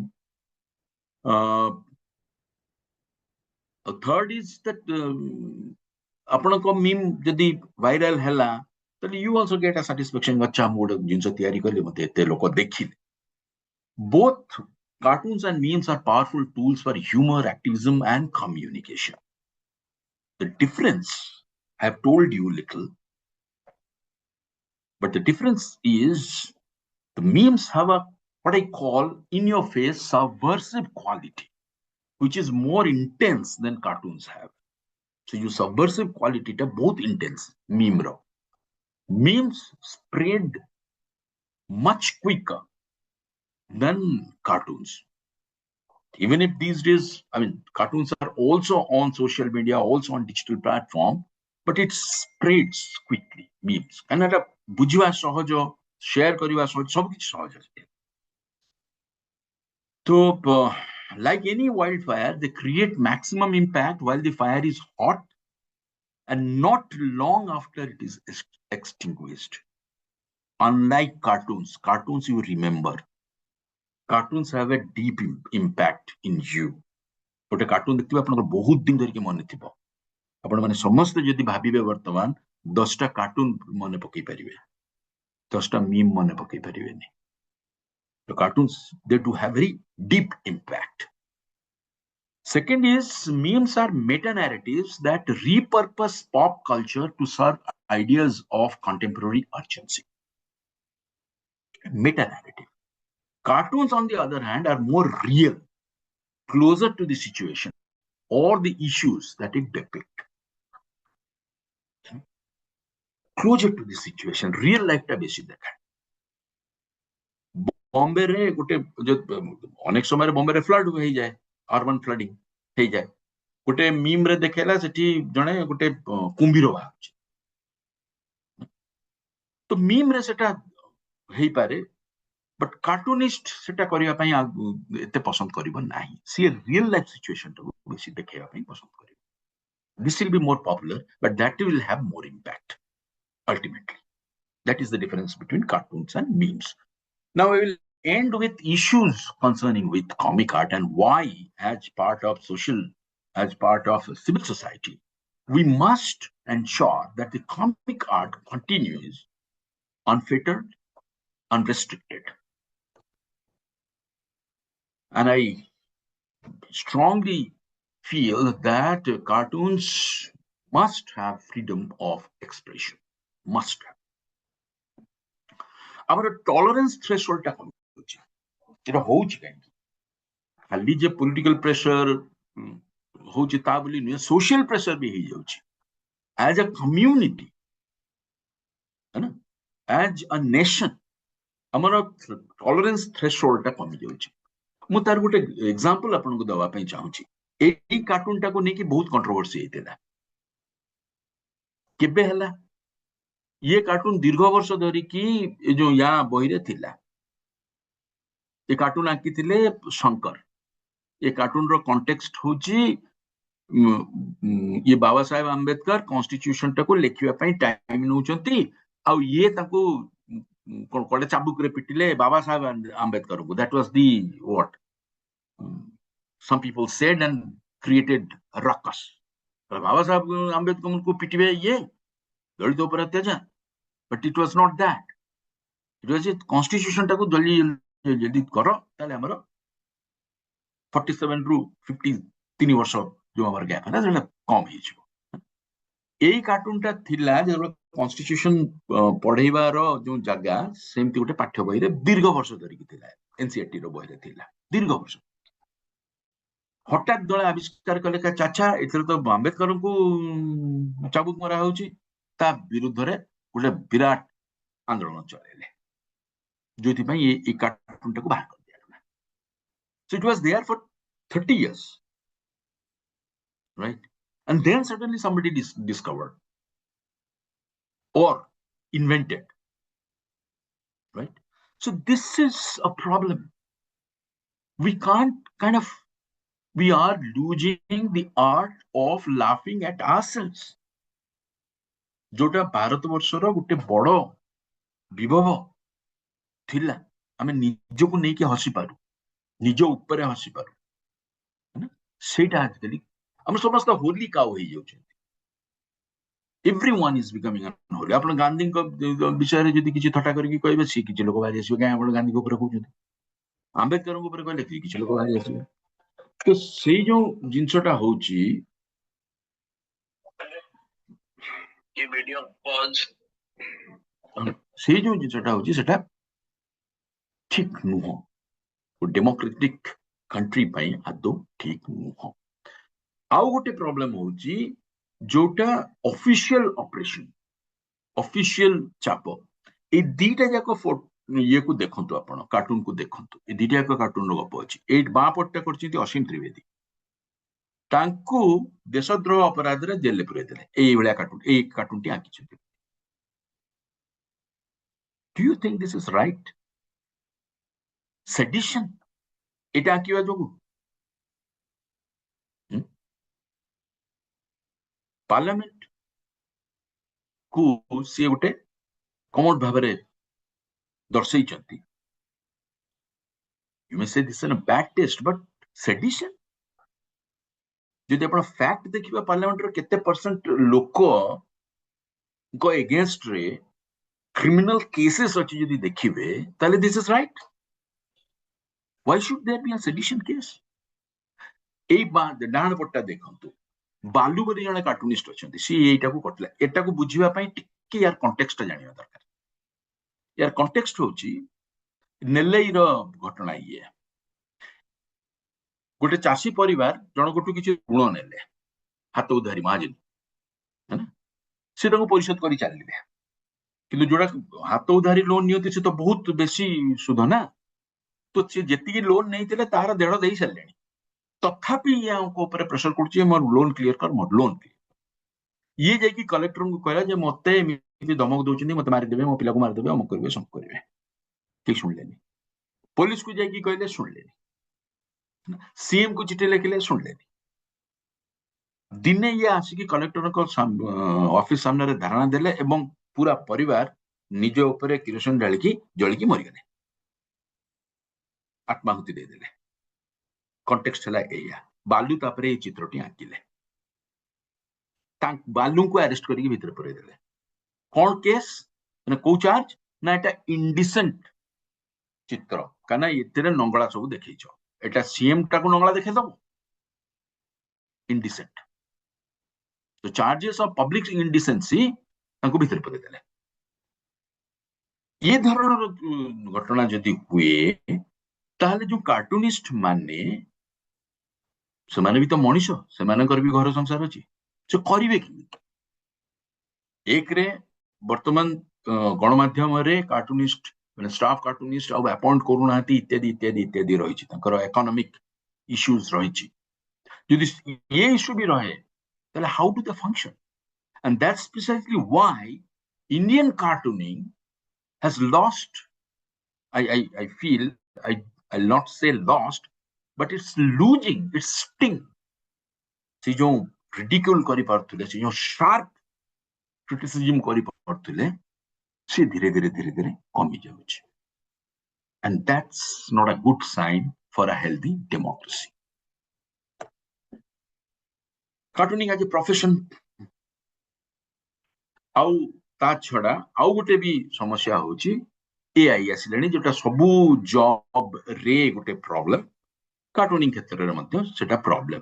थर्ड इज दैट आपण को मीम जदी वायरल हैला तो you also get a satisfaction अच्छा मोड जिनस तैयारी करले मते एते लोक देखिले both cartoons and memes are powerful tools for humor activism and communication the difference I have told you little but the difference is the memes have a what I call in your face subversive quality which is more intense than cartoons have so your subversive quality ta both intense meme ro memes spread much quicker than cartoons. Even if these days, I mean, cartoons are also on social media, also on digital platform, but it spreads quickly. Memes. And at a bujwa sahajo, share kariba sahajo, सब कुछ सहज है. So, like any wildfire, they create maximum impact while the fire is hot and not long after it is extinguished. Unlike cartoons you remember. Cartoons have a deep impact in you. गोटे cartoon देखिबा आपन बहुत दिन धरि के मन थिबो आपण माने समस्त जदि भाबिबे वर्तमान 10टा कार्टून मने पकई परिबे 10टा मीम मने पकई परिबे नि तो cartoons they do have very deep impact. Second is memes are meta narratives that repurpose pop culture to serve ideas of contemporary urgency. Meta narrative. Cartoons, on the other hand, are more real, closer to the situation or the issues that it depicts. Closer to the situation, real life ta beshi dekha. Bombay रे गोटे जो अनेक समय बॉम्बे रे flood हो जाए urban flooding हो जाए गोटे मीम रे देखेला सेठी जणे गोटे कुंभीर बाहर तो मीम रे सेटा हेई पारे बट कार्टूनिस्ट सेटा करिया पई एते पसंद करिवो नाही सी रियल लाइफ सिचुएशन तो बेसी देखेया पई पसंद करिवो this will be more popular but that will have more impact ultimately that is the difference between cartoons and memes. Now I will end with issues concerning with comic art and why as part of civil society we must ensure that the comic art continues unfettered, unrestricted. And I strongly feel that cartoons must have freedom of expression. Must have. Our tolerance threshold ta kami hochi eta hochi kahi खाली जे political pressure होची ता बोली नुहे social pressure भी ही जाउची as a community है ना as a nation हमर tolerance threshold टा कमी जाउची मु तार गोटे एग्जांपल आपन को दवा पई चाहूची एई कार्टून टा को नेकी बहुत कंट्रोवर्सी हेतेला केबे हला ये कार्टून दीर्घ वर्ष धरी कि जो या बही रे थिला ये कार्टून आंकी थिले शंकर ये कार्टून रो कॉन्टेक्स्ट होची ये बाबा साहेब आंबेडकर कॉन्स्टिट्यूशन टा को लेखिबा पई टाइम नउचंती आ ये ताको कोन कोले चाबुक रे पिटिले बाबा साहेब आंबेडकर को that was the what some people said and created a ruckus. बाबा साहब आम्बेडकर को पिटिबे ये दलित ऊपर अत्याचार, but it was not that. It was constitution टाको जल्दी जल्दी करो ताले हमरो 47 रु 53 वर्ष जो हमर गैप है ना सेटा कम ही छिबो। एई कार्टून टा थिला जे कॉन्स्टिट्यूशन पढेबार जो जगह सेमती गोटे पाठ्य बही रे दीर्घ वर्ष धरि थिला, एनसीईआरटी रो बही रे थिला दीर्घ वर्ष। हठात दल आविष्कार कले का चाचा एथर तो आंबेडकर को चाबुक मरा होची, ता विरुद्ध रे गोटे विराट आंदोलन चलेले जोथि पई ए कार्टून टा को बाहर कर दिया। So it was there for 30 years, right? And then suddenly somebody discovered or invented, right? So this is a problem. We can't we are losing the art of laughing at ourselves. जोटा भारत वर्षर गोटे बड़ विभव थिला, आमे निज को नहीं कि हसी पारू, निज ऊपर हसी पारू, है ना? सेटा आजकल हम समस्त होली काउ हो जाउछे। Everyone is becoming unholy. आपण गांधी को विषय रे जदी किछि थटा करके कहबे सी किछि लोक बारी आसीबे, गाय आपण गांधी को ऊपर कहउछन, आंबेडकर को ऊपर कहले किछि लोक बारी आसीबे। तो सेई जो जिंसटा होउची ये वीडियो पॉज, सेई जो जिंसटा होउची सेटा ठीक नुहो, डेमोक्रेटिक कंट्री पई आदो ठीक नुहो। आउ गोटे प्रॉब्लम होउची जोटा ऑफिशियल ऑपरेशन, ऑफिशियल चाप, ए दीटा जाको ये को देखंतु, आपण कार्टून को देखंतु, ए दीटा जाको कार्टून रो गप अछि। ए बापटटा करचिति असीम त्रिवेदी, तांकू देशद्रोह अपराध रे जेल पुरे देले ए बेला कार्टून, ए कार्टून टी आकी छथि। Do you think this is right? Sedition Etah आकीवा जोगु parliament को सी गोटे कमोड भाव में दर्शई। यू मे से this is a bad taste, but sedition जदि आपण फैक्ट देखिबा पार्लियामेंट रो केते परसेंट लोक को अगेंस्ट रे क्रिमिनल केसेस अछि जदि देखिबे ताले this is right. Why should there be a sedition case? एई डाण पट्टा देखंतु, बालू बोली जने कार्टूनिस्ट अछंती, सी एटा को कटला, एटा को बुझिबा पई टिके यार कॉन्टेक्स्ट जानिबा दरकार। यार कॉन्टेक्स्ट होची नेल्लई रो घटना। ये गोटे चासी परिवार जन गोटू किछि ऋण नेले, हाथ उधारी महाजन, है ना, से ताको परिशोध करि चालिले, किंतु जोडा हाथ उधारी लोन नियति से तो बहुत बेसी सुध ना, तो से जेतिकी लोन नैतिले तार देढ देई सलेनी, तथापि या को ऊपर प्रेशर करछि मोर लोन क्लियर कर, मोर लोन क्लियर। ये जाई कि कलेक्टर को कहला जे मते एमिति धमक दोछिनी, मते मारि देबे, मो पिला को मारि देबे, हम करबे, सब करबे। ठीक सुनलेनी। पुलिस को जाई कि कहले सुनलेनी, सीएम को चिट्ठी लिखिले सुनलेनी। दिने ये आसिकी कलेक्टर को ऑफिस सामने रे धारणा देले एवं पूरा परिवार निज ऊपर किरोसिन डालिकी जलिकी मरिगले, आत्माहुति दे देले। कॉन्टेक्स्ट हला एया। बालू तापरे ये चित्रटी आंकिले, बालू को अरेस्ट करके भीतर पुरे देले। कौन केस ना को चार्ज ना, एटा इंडिसेंट चित्र काना एतेरे नंगला सब देखैछो, एटा सीएम टा को नंगला देखे दबो, इंडिसेंट। तो चार्जेस ऑफ पब्लिक इंडिसेंसी ताको भीतर पुरे देले। ये धरण घटना जदि हुए ताहले जो कार्टूनिस्ट माने सेमाने भी तो मनीष, सेमानकर भी घर संसार अछि, से करिवे कि? एक रे वर्तमान गणमाध्यम रे कार्टूनिस्ट माने स्टाफ कार्टूनिस्ट अब अपॉइंट करू नाती, इत्यादि इत्यादि इत्यादि रही छि, तंकर इकोनॉमिक इश्यूज रही छि। यदि ये इश्यू भी रहे ताहले how do they function? And that's precisely why Indian cartooning has lost, I feel, I'll not say lost, but it's losing its sting. से जो ridicule करी पारथुले, से जो sharp criticism करी पारथुले, से धीरे धीरे धीरे धीरे कमी जाउछि, and that's not a good sign for a healthy democracy. Cartooning as a profession आउ ता छड़ा आउ गोटे भी समस्या होची एआई आसिलानी जोटा सबु जॉब रे गोटे प्रॉब्लम कार्टूनिंग क्षेत्र रे मध्य सेटा प्रॉब्लम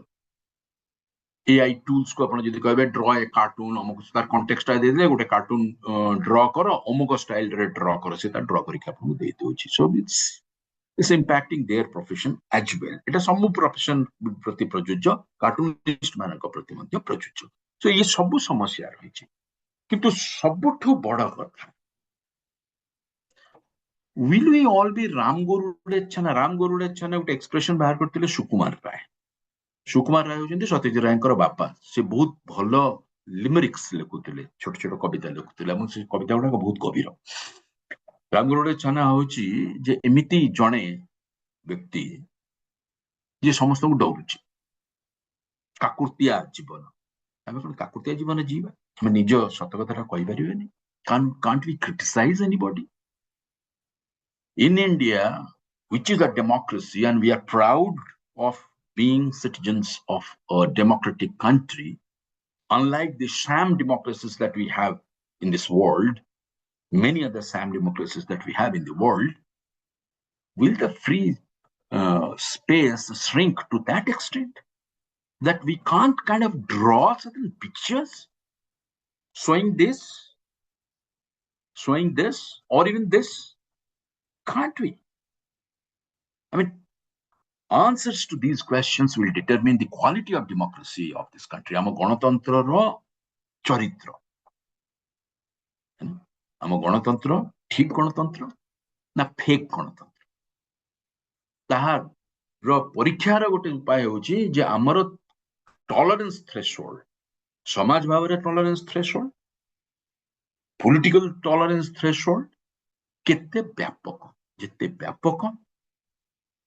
एआई टूल्स को आपण जदि कहबे ड्रॉ ए कार्टून अमुक तार कॉन्टेक्स्ट दे देले गोटे कार्टून ड्रॉ करो अमुक स्टाइल रे ड्रॉ करो सेटा ड्रॉ करिक आपण दे दोची so it's impacting their profession as well एटा सबु प्रोफेशन प्रति प्रযোज्य कार्टूनिस्ट मानक प्रति मध्य प्रযোज्य सो ये सबु समस्या रही किंतु सबुठु बड़ कथा will we all be Ram Garude छना गोटे एक्सप्रेशन बाहर करथिले सुकुमार राय होचंती सत्यजित रायंकर बापा से बहुत भलो लिमरिक्स लिखुथिले छोट छोट कविता लिखुथिले हम से कविता गुडा बहुत गभीर राम गरुड़े छना होची जे एमिति जणे व्यक्ति जे समस्त को डरुची काकुर्तिया जीवन आमे कोन काकुर्तिया जीवन जीवा हम निज सत कथा कहि परिबेनी can't we criticize anybody in India, which is a democracy, and we are proud of being citizens of a democratic country, unlike the sham democracies that we have in this world, many other sham democracies that we have in the world, will the free space shrink to that extent that we can't kind of draw certain pictures showing this, or even this? Can't we? I mean, answers to these questions will determine the quality of democracy of this country. Am ganatantra ro charitra. Am ganatantra ठीक गणतंत्र ना fake गणतंत्र ताहार रो परीक्षार गोटे उपाय होची जे हमर टॉलरेंस थ्रेशोल्ड समाज भाव रे tolerance threshold political tolerance threshold केते व्यापक जिते व्यापक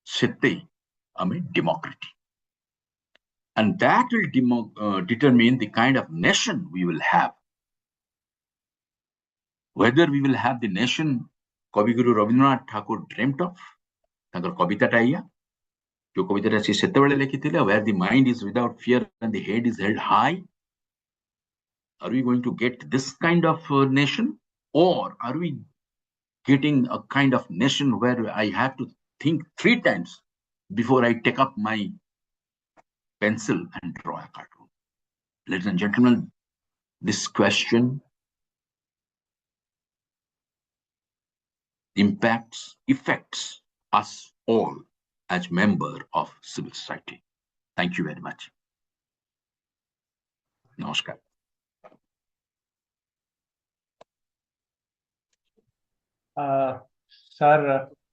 सेते आमे democratic and that will determine the kind of nation we will have, whether we will have the nation कवि गुरु रविन्द्रनाथ ठाकुर dreamt of तांकर कविता टाइया जो कविता से सेते बेले लिखिथिले where the mind is without fear and the head is held high. Are we going to get this kind of nation, or are we getting a kind of nation where I have to think 3 times before I take up my pencil and draw a cartoon? Ladies and gentlemen, this question affects us all as member of civil society. Thank you very much. Namaskar. Sir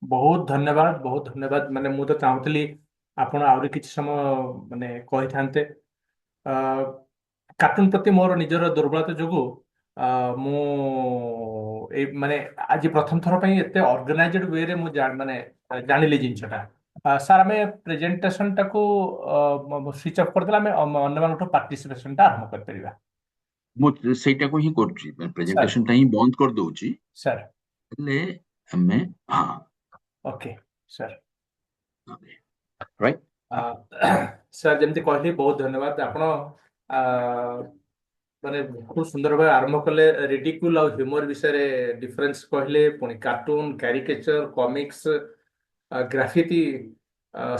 बहुत धन्यवाद माने मु तो चाहूली आपण आउरी किछि समय माने कहि थांते कार्टून प्रति मोर निजर दुर्बलता जोगु मु ए माने आज प्रथम थर पई एते ऑर्गेनाइज्ड वे रे मु माने जानिली जिंसटा सर हमें प्रेजेंटेशन टाको स्विच ऑफ कर देला हमें अन्य मानठो पार्टिसिपेशन टा आरंभ कर परिबा मु सेटा को ही करछि प्रेजेंटेशन टा ही बंद कर दोछि सर ले हमें हां ओके सर राइट सर जमती कहली बहुत धन्यवाद आपण माने बहुत सुंदर भाव आरंभ कले रिडिकुल और ह्यूमर विषय डिफरेंस कहले पुणी cartoon caricature comics graffiti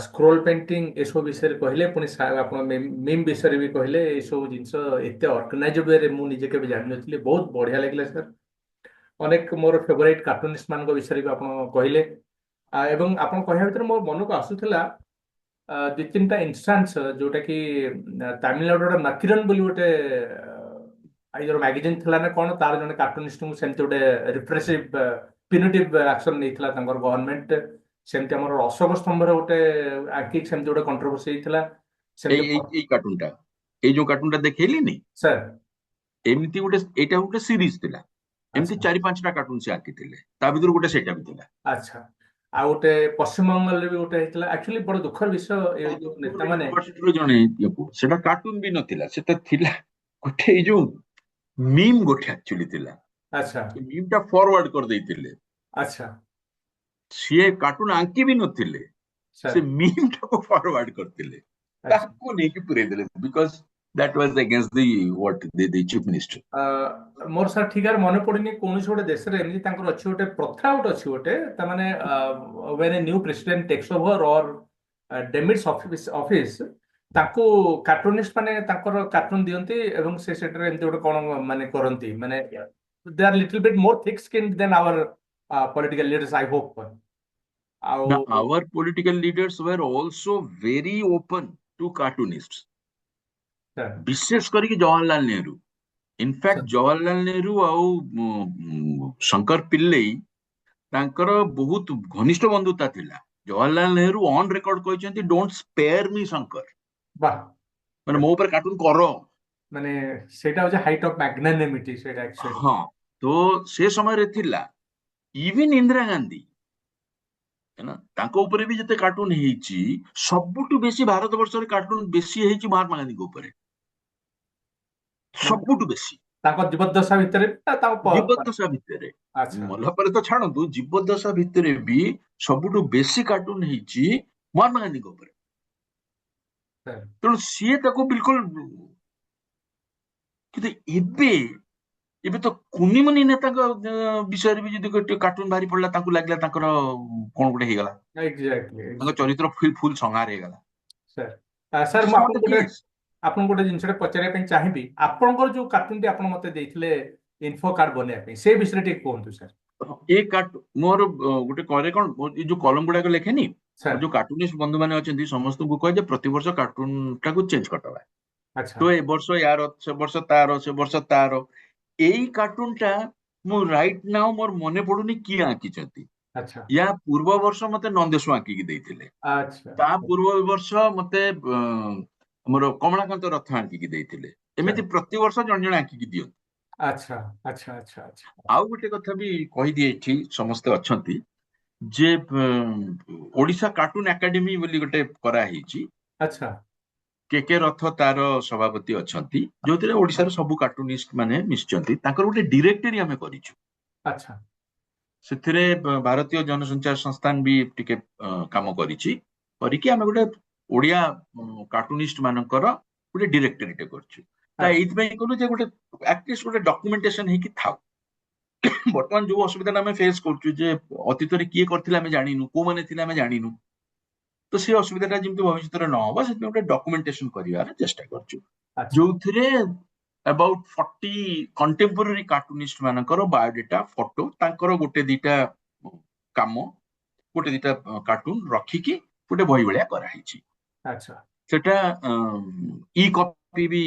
scroll painting एसब विषय कहले पुणी आपण मीम विषय भी कहले एसब जिनस एते ऑर्गेनाइज्ड वे रे मु निजे के जानि नथिले बहुत बढ़िया लागले सर अनेक मोर फेवरेट कार्टूनिस्ट मान विषय भी आपण कहले एवं आपण कहया भीतर मोर मन को आसुथला 2-3 टा इंस्टेंस जोटा कि तमिलनाडु नकिरन बोली गोटे आइदर मैगजीन थिला ना कोन तार जने कार्टूनिस्ट को सेमते गोटे रिप्रेसिव पिनिटिव एक्शन नैथिला तांकर गवर्नमेंट सेमते हमर अशोक स्तंभ रे गोटे आकि सेमते गोटे कंट्रोवर्सी थिला ए कार्टूनटा ए जो कार्टूनटा देखेली नि सर एमिति गोटे एटा गोटे सीरीज थिला एमिति 4-5 टा कार्टून से आकी थिले ता भीतर गोटे सेटा भी थिला अच्छा आ गोटे पश्चिम बंगाल रे भी गोटे हेतला एक्चुअली बड़ दुखर विषय ए जो नेता माने जने सेटा कार्टून भी नथिला सेटा थिला गोटे जो मीम गोटे एक्चुअली थिला अच्छा मीम टा फॉरवर्ड कर देइतिले अच्छा से कार्टून आंकी भी नथिले से मीम टा को फॉरवर्ड करतिले ताको नै कि पुरे देले because that was against the what the chief minister. More sir ठीक है मन पड़नी कौन गोटे देश रे एमती तांकर अछि गोटे प्रथा गोटे अछि गोटे ता माने when a new president takes over or demits office ताको कार्टूनिस्ट माने तांकर कार्टून दियंती एवं से सेटर एमती गोटे कोन माने करंती माने they are little bit more thick skinned than our political leaders I hope Now, our political leaders were also very open to cartoonists. विशेष करके जवाहरलाल नेहरू इनफैक्ट जवाहरलाल नेहरू आउ शंकर पिल्लई तांकर बहुत घनिष्ठ बंधुता थिला जवाहरलाल नेहरू ऑन रिकॉर्ड कहते डोंट स्पेयर मी शंकर माने मो ऊपर कार्टून करो माने सेटा हो हाइट ऑफ मैग्नानिमिटी सेटा एक्चुअली हां तो से समय रे थिला इवन इंदिरा गांधी है ना तांको ऊपर भी जते कार्टून हेची सबुटु बेसी भारत वर्ष रे कार्टून बेसी हेची महात्मा गांधी को ऊपर सबुटु बेसी ताको जीवदशा भितरे जीवदशा भितरे मला पर तो छाणंतु जीवदशा भितरे भी सबुटु बेसी कार्टून हेची महात्मा गांधी को ऊपर तेणु सी ताको बिल्कुल किते एबे तो कुनी मुनी नेता विषय भी जदि कार्टून बाहरी पड़ला तांको लागला तांकर कोन गुटे हेगला एग्जैक्टली तांको चरित्र फुल संहार हेगला सर सर आपन गोटे जिनसटे पचारे पे चाहिबी आपनकर जो कार्टून टी आपन मते देथिले इन्फो कार्ड बने पे से विषय टी कोंतु सर ए कार्ट मोर गोटे करे कोन जो कॉलम गुडा को लेखेनी जो कार्टूनिस्ट बंधु माने अछंती समस्त को कहे जे प्रति वर्ष कार्टून टा को चेंज करतबा अच्छा तो ए वर्ष यार से वर्ष तारो एई कार्टून टा मु राइट नाउ मोर मने पडुनी की आंकी छथि अच्छा या पूर्व वर्ष मते नंदेश आंकी की देथिले अच्छा ता पूर्व वर्ष मते हमर कमलाकांत रथ आंकी की देथिले एमिति प्रति वर्ष जण जण आंकी की दियो अच्छा अच्छा अच्छा अच्छा आउ गोटे कथा भी कहि दिए ठी समस्त अछंती जे ओडिसा कार्टून एकेडमी बोली गोटे करा हिची अच्छा के रथ तार सभापति अछंती जोतिरे ओडिसा रो सब कार्टूनिस्ट माने मिसचंती ताकर गोटे डायरेक्टरी हमें करिछु अच्छा सेथिरे भारतीय जनसंचार संस्थान भी टिके काम करिछि करिकि हमें गोटे ओडिया कार्टूनिस्ट मानकर गोटे डायरेक्टरी टे करछु ता एइत पे कोन जे गोटे एटलीस्ट गोटे डॉक्यूमेंटेशन हे कि थाउ वर्तमान जो असुविधा हमें फेस करछु जे अतीत रे किए करथिला हमें जानिनु को माने थिला हमें जानिनु तो से असुविधा जमी भविष्य न हम से गोटे डॉक्यूमेंटेशन कर चेष्टा करछु जो थिरे अबाउट 40 कंटेम्पोररी कार्टूनिस्ट मानकर बायोडाटा फोटो तांकर गोटे दीटा काम गोटे दीटा कार्टून रखिकी गोटे बही भलिया करा हिची अच्छा सेटा ई कॉपी भी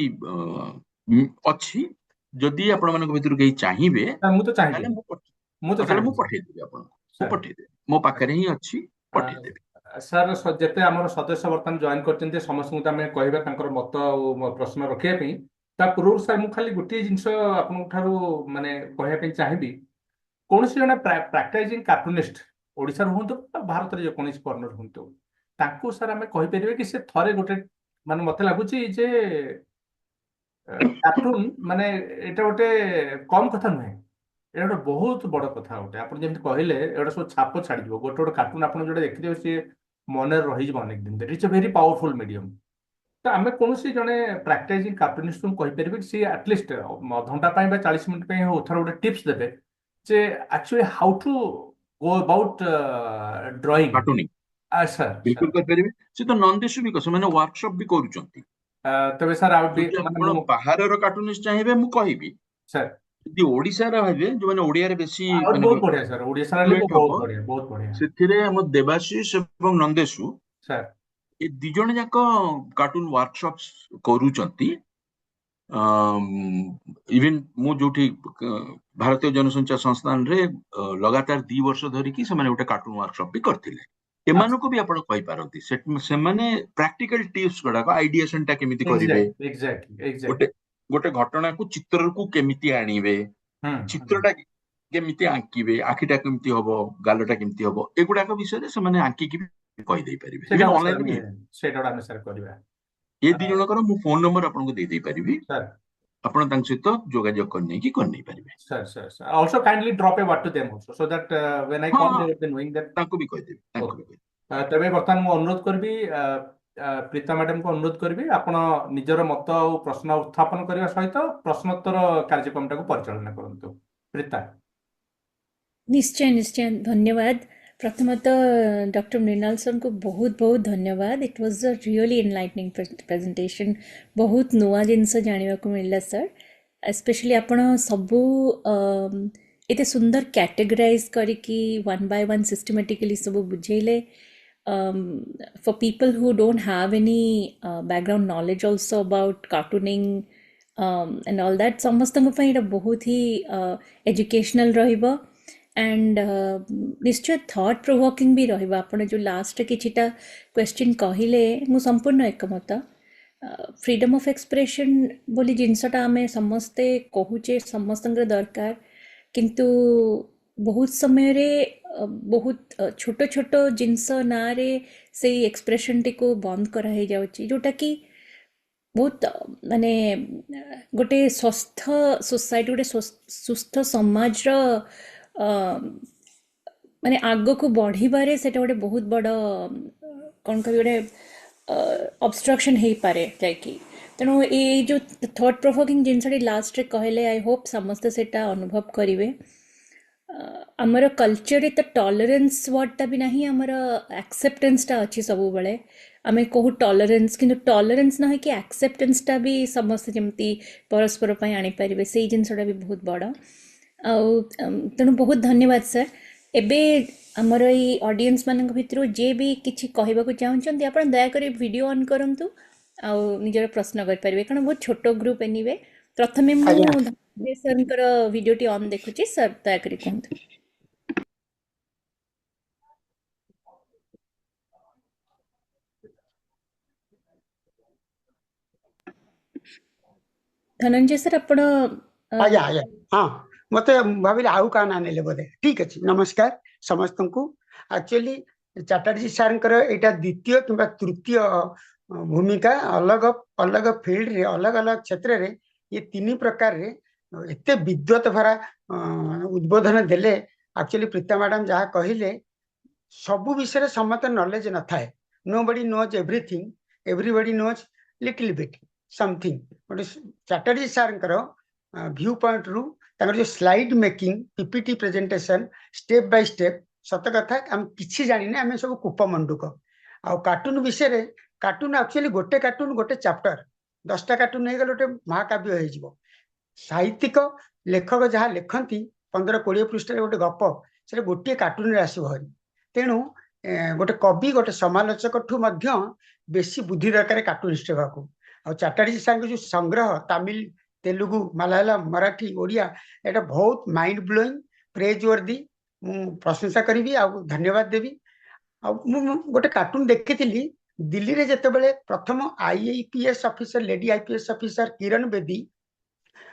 अछि जदि आपण मानक भितर केही चाहिबे मु तो चाहिबे मु पठे देबे आपण मु पठे देबे मो पाखरे ही अछि पठे देबे सर जेते हमर सदस्य वर्तमान जॉइन करचंते समस्त आमे कहबा तांकर मत और प्रश्न रखिया पे ता पूर्व सर मु खाली गुटी जिंस आपन ठारू माने कहया पे चाहिबी कोनसी जने प्रैक्टिसिंग कार्टूनिस्ट ओडिसा रो हुंतो भारत रे जे कोनसी कॉर्नर हुंतो तांको सर आमे कहि परिबे कि से थरे गोटे माने मते लागुची जे कार्टून माने एटा गोटे कम कथा नहे एटा गोटे बहुत बड़ कथा गोटे आपन जेमति कहिले एटा सब छाप छाडी दिबो गोटे गोटे कार्टून आपन जोडे देखि दियो से मन रही जब अनेक दिन it's a very powerful medium तो आम कौन जड़े प्राक्टाइजिंग कार्टूनिस्ट को कहीपर सी एटलिस्ट घंटा 40 मिनट हो थोड़ा गोटे टिप्स देते जे actually how to go about drawing cartooning sir बिल्कुल कर परिबे से तो नंदेश भी कस माने वर्कशॉप भी करूचंती तबे सर आ भी माने बाहर रो कार्टूनिस्ट चाहिबे मु कहिबी सर यदि ओडिसा रा हबे जो माने ओडिया रे बेसी माने बहुत बढ़िया सर ओडिसा रे बहुत बढ़िया सेथिरे हम देवाशीष एवं नंदेशु सर ए दि जण जाक कार्टून वर्कशॉप्स करूचंती इवन मु जोठी भारतीय जनसंचार संस्थान रे लगातार 2 वर्ष धरि कि से माने गोटे कार्टून वर्कशॉप भी करथिले एमानो को भी आपण कहि पारंती से माने प्रैक्टिकल टिप्स गडा को आइडिएशन टा केमिति करिवे एग्जैक्टली गोटे घटना को चित्र को केमिति आनिबे चित्रटा केमिति आंकीबे आखिटा केमिति होबो गालटा केमिति होबो एगुडा को विषय रे से माने आंकी की कहि देई परिबे सेटा ऑनलाइन में सेटा हम सर करबा ए दि जण कर मु फोन नंबर आपन को दे देई परिबी सर आपण तांग सहित जोगाजोग करने की करनै परिबे sir sir sir also kindly drop a what to them also so that when I call they will be knowing that तांको भी कहि देबे तांको भी तबे वर्तमान मु अनुरोध करबी प्रीता मैडम को अनुरोध करी आपण निजर मत और प्रश्न उत्थापन करने सहित प्रश्नोत्तर कार्यक्रम टाको परिचालन करंतु। प्रीता। निश्चय निश्चय धन्यवाद। प्रथमतः डॉक्टर मृणाल सर को बहुत बहुत धन्यवाद। It was a really enlightening presentation. बहुत नुआ जिनस जानिबा को मिलला सर। स्पेशली आपण सबू एते सुंदर कैटेगराइज करिकी वन बाय वन सिस्टमेटिकली सब बुझेले। For people who don't have any background knowledge also about cartooning and all that, समस्तଙ୍କ ପାଇଁ ଏଟା बहुत ही educational ରହିବ and निश्चय thought provoking भी ରହିବ। आपण जो लास्ट किछिटा क्वेश्चन कहिले मु संपूर्ण एकमत। फ्रीडम ऑफ एक्सप्रेशन बोली जिनसटा आमे समस्ते कहूचे समस्तंकर दरकार, किंतु बहुत समय रे बहुत छोट छोट जिनस ना रे से एक्सप्रेशन टी को बंद करा ही जाउची, जोटा कि बहुत माने गोटे स्वस्थ सोसाइटी गोटे सुस्थ समाज रो माने आग को बढ़िबारे सेटा गोटे बहुत बड़ कौन कह गोटे ऑब्स्ट्रक्शन हो पारे जाकि। तेणु ये जो थॉट प्रोवोकिंग जिनसटी लास्ट रे कहले आई होप समस्ते सेटा अनुभव करिवे। आमर कल्चर तो टॉलरेंस वर्डटा भी नहीं, आमर एक्सेप्टेंसटा अच्छी सब बेले आमे कहू टॉलरेंस, किंतु टॉलरेंस ना कि एक्सेप्टेंसटा भी समस्ते जमती परस्पर पई आनी पारिबे सेही जिनसटा भी बहुत बड़। तेणु बहुत धन्यवाद सर। एबे आमर ई ऑडियंस मानक भितरु जे भी किछि कहबाकू चाहुचंती आपण दया करी वीडियो ऑन करंतु आ निजर प्रश्न कर पारिबे, कारण बहुत छोट ग्रुप एनीवे। प्रथमे मु धनंजय सरकर वीडियोटी ऑन देखुची सर, दया करी कहंतु। धनंजय सर आपण आज्ञा आज्ञा हाँ मते भाविले आउ का ना नेले बोधे। ठीक अछि, नमस्कार समस्तंकु। एक्चुअली चैटर्जी सरकर एटा द्वितीय किंबा तृतीय भूमिका अलग अलग फील्ड रे अलग अलग क्षेत्र रे ये तीन प्रकार रे एते विद्वत भरा उद्बोधन देले। एक्चुअली प्रीता मैडम जहाँ कहिले सबु विषय समस्त नॉलेज न थाए। Nobody knows everything, everybody knows little bit something. गोटे चैटर्जी सरकर व्यू पॉइंट रु ताकर जो slide making PPT presentation step by step सत कथा हम किछि जानिने आमे सब कूपमंडूक आ कार्टून विषय रे। कार्टून एक्चुअली गोटे कार्टून गोटे चैप्टर 10टा कार्टून नहीं गले गोटे महाकाव्य हो जिवो। साहित्यिक लेखक जहाँ लेखंती 15-20 पृष्ठ गोटे गप से गोटे कार्टून रे आसो हरि। तेणु गोटे कवि गोटे समालोचक ठू मध्य बेसी बुद्धि दरकार कार्टूनिस्ट हेबाकू। आ चैटर्जी सर जो संग्रह तमिल तेलुगु मलयालम मराठी ओडिया एटा बहुत माइंड ब्लोइंग प्रेज वर्दी। मु प्रशंसा करी आ धन्यवाद देवी। आ गोटे कार्टून देखी दिल्ली रे जते बेले प्रथम IPS officer lady IPS officer Kiran Bedi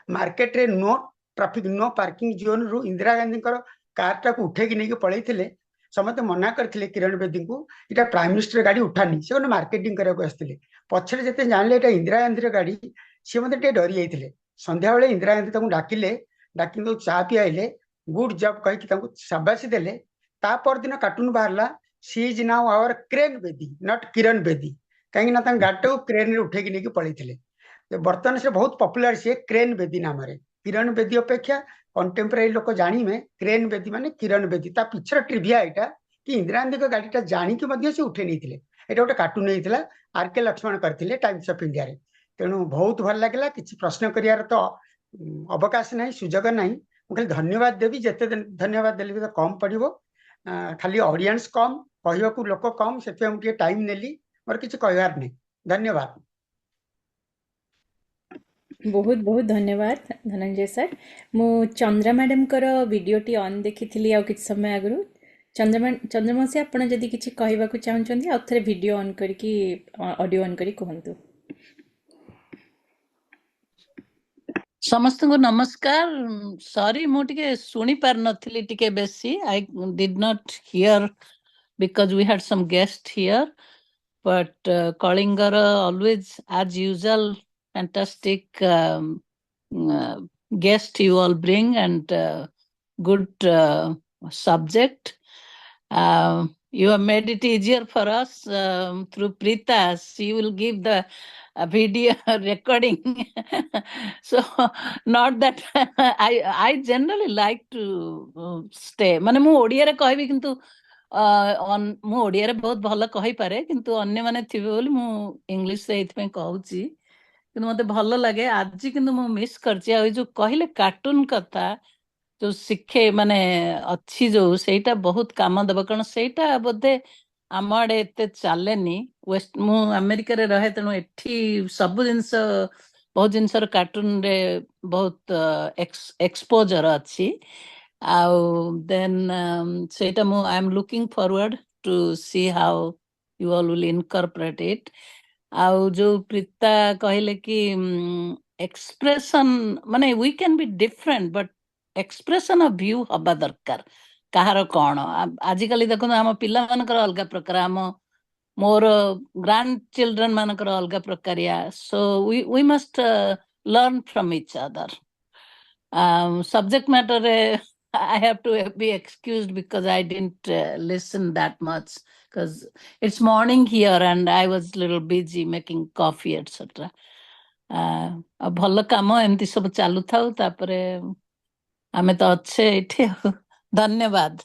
market रे no traffic no parking zone रु इंदिरा गांधी कार टाक उठे नहीं पलैथिले। समस्त मना करथिले किरण बेदी को इटा प्राइम मिनिस्टर गाड़ी उठानी। से गोटे मार्केटिंग करने आसते पछरे जते जानले एटा इंदिरा गांधी गाड़ी सी मत डरी जाते। संध्या बेले इंदिरा गांधी डाकिले डाकी चा पियाइले गुड जॉब कही शाबाशी देले। ता पर दिन कार्टून बाहरला she is now our crane Bedi not Kiran Bedi, कहीं गाड़ी को क्रेन रे उठे नहीं पलैथिले। बर्तमान से बहुत पॉपुलर सी क्रेन बेदी नाम रे। किरण बेदी अपेक्षा कंटेम्परारी लोक जानिमे क्रेन बेदी माने किरण बेदी। ता पिछर ट्रिविया एटा कि इंदिरा गांधी को गाड़ीटा जानिकी मध्य से उठे नहीं थिले। एटा गोटे कार्टून होइतिला आरके लक्ष्मण करथिले टाइम्स ऑफ इंडिया रे। तेणु बहुत भल लगे। किसी प्रश्न करियार तो अवकाश नहीं सुजोग नहीं। खाली धन्यवाद देवी, जिते धन्यवाद देली तो कम पड़ो। खाली ऑडियंस कम कहवाकू लोक कम से टाइम नेली मोर किसी कहवार नहीं। धन्यवाद। बहुत बहुत धन्यवाद धनंजय सर। मु चंद्रा मैडम कर वीडियोटी ऑन देखी आ किछ समय आगु। चंद्रमा से आपण जदि किछि कहबाकू चाहुचंती आ थरे वीडियो ऑन करके ऑडियो ऑन करी कहंतु। समस्त को नमस्कार। सॉरी मु टिके सुनी पार नथिली टिके बेसी। I did not here because we had some guests here, but Kalingar always as usual fantastic guest you all bring and good subject. You have made it easier for us through Preeta. She will give the video recording. So not that I generally like to stay. ମାନେ ମୁଁ ଓଡ଼ିଆରେ କହିବି କିନ୍ତୁ ମୁଁ ଓଡ଼ିଆରେ ବହୁତ ଭଲ କହିପାରେ କିନ୍ତୁ ଅନ୍ୟମାନେ ଥିବେ ବୋଲି ମୁଁ ଇଂଲିଶରେ ଏଇଥିପାଇଁ କହୁଛି କିନ୍ତୁ ମତେ ଭଲ ଲାଗେ ଆଜି କିନ୍ତୁ ମୁଁ ମିସ୍ କରିଛି ଆଉ ଏଇ ଯୋଉ କହିଲେ କାର୍ଟୁନ କଥା ଯୋଉ ଶିଖେ ମାନେ ଅଛି ଯୋଉ ସେଇଟା ବହୁତ କାମ ଦେବ କାରଣ ସେଇଟା ବୋଧେ ଆମ ଆଡେ ଏତେ ଚାଲେନି ମୁଁ ଆମେରିକାରେ ରହେ ତେଣୁ ଏଠି ସବୁ ଜିନିଷ ବହୁତ ଜିନିଷର କାର୍ଟୁନରେ ବହୁତ ଏକ୍ସପୋଜର ଅଛି ଆଉ ଦେନ୍ ସେଇଟା ମୁଁ I am looking forward to see how you all will incorporate it ଆଉ ଯୋଉ ପ୍ରୀତା କହିଲେ କି ଏକ୍ସପ୍ରେସନ ମାନେ we can be different but expression of view ହବା ଦରକାର କାହାର କଣ ଆଜିକାଲି ଦେଖନ୍ତୁ ଆମ ପିଲାମାନଙ୍କର ଅଲଗା ପ୍ରକାର ମୋର ଗ୍ରାଣ୍ଡ ଚିଲଡ୍ରେନ ମାନଙ୍କର ଅଲଗା ପ୍ରକାରିଆ so we must learn from each other subject matter I have to be excused because I didn't listen that much because it's morning here and I was a little busy making coffee etc. ଭଲ କାମ ଏମିତି ସବୁ ଚାଲୁଥାଉ ତାପରେ ଆମେ ତ ଅଛେ ଏଠି ଆଉ ଧନ୍ୟବାଦ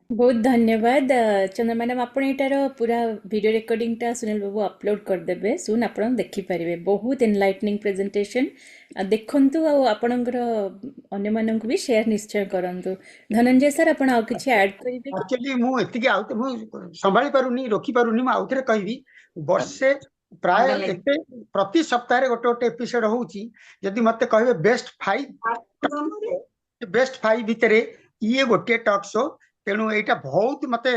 ବହୁତ ଧନ୍ୟବାଦ ଚନ୍ଦ୍ର ମ୍ୟାଡ଼ାମ ଆପଣ ଏଇଟାର ପୁରା ଭିଡ଼ିଓ ରେକର୍ଡିଂଟା ସୁନୀଲ ବାବୁ ଅପଲୋଡ଼ କରିଦେବେ ସୁନ୍ ଆପଣ ଦେଖିପାରିବେ ବହୁତ ଏନଲାଇଟନିଂ ପ୍ରେଜେଣ୍ଟେସନ୍ ଦେଖନ୍ତୁ ଆଉ ଆପଣଙ୍କର ଅନ୍ୟମାନଙ୍କୁ ବି ସେୟାର ନିଶ୍ଚୟ କରନ୍ତୁ ଧନଞ୍ଜୟ ସାର୍ ଆପଣ ଆଉ କିଛି ଆଡ୍ କରିବେ କି ଆକ୍ଚୁଆଲି ମୁଁ ଏତିକି ମୁଁ ସମ୍ଭାଳି ପାରୁନି ରୋକି ପାରୁନି ମୁଁ ଆଉଥରେ କହିବି ବର୍ଷେ ପ୍ରାୟ ଏତେ ପ୍ରତି ସପ୍ତାହରେ ଗୋଟେ ଗୋଟେ ଏପିସୋଡ ହଉଛି ଯଦି ମତେ କହିବେ ବେଷ୍ଟ 5 ଭିତରେ ଇଏ ଗୋଟିଏ ଟକ୍ ଶୋ ତେଣୁ ଏଇଟା ବହୁତ ମତେ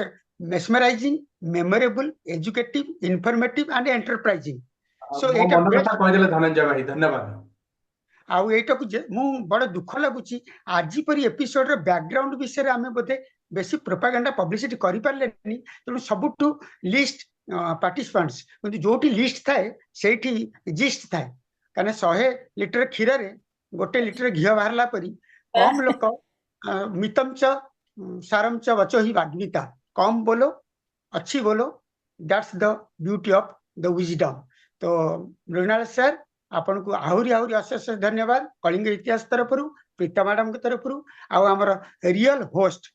ମେସମରାଇଜିଂ ମେମୋରେବୁଲ ଏଜୁକେଟିଭ ଇନଫର୍ମେଟିଭ ଆଣ୍ଡ ଏଣ୍ଟରପ୍ରାଇଜିଂ ସୋ ଏଇଟା କହିଦେଲେ ଧନଞ୍ଜୟ ଭାଇ ଧନ୍ୟବାଦ ଆଉ ଏଇଟାକୁ ମୁଁ ବଡ ଦୁଃଖ ଲାଗୁଛି ଆଜି ପରି ଏପିସୋଡର ବ୍ୟାକଗ୍ରାଉଣ୍ଡ ବିଷୟରେ ଆମେ ବୋଧେ ବେଶୀ ପ୍ରୋପାଗାଣ୍ଡା ପବ୍ଲିସିଟି କରିପାରିଲେନି ତେଣୁ ସବୁଠୁ ଲିଷ୍ଟ ପାର୍ଟିସିପାଣ୍ଟସ କିନ୍ତୁ ଯୋଉଠି ଲିଷ୍ଟ ଥାଏ ସେଇଠି ଜିଷ୍ଟ ଥାଏ କାରଣ 100 ଲିଟର କ୍ଷୀରରେ 1 ଲିଟର ଘିଅ ବାହାରିଲା ପରି କମ ଲୋକ ମିତମ ଚ ସାରମ ଚ ବଚୋ ହି ବାଗ୍ମିତା କମ ବୋलो अच्छी बोलो that's the beauty of the wisdom तो मृणाल सर आपन को आहुरी आहुरी अशेष धन्यवाद कलिंग इतिहास तरफ प्रीता मैडम के तरफ आमर real host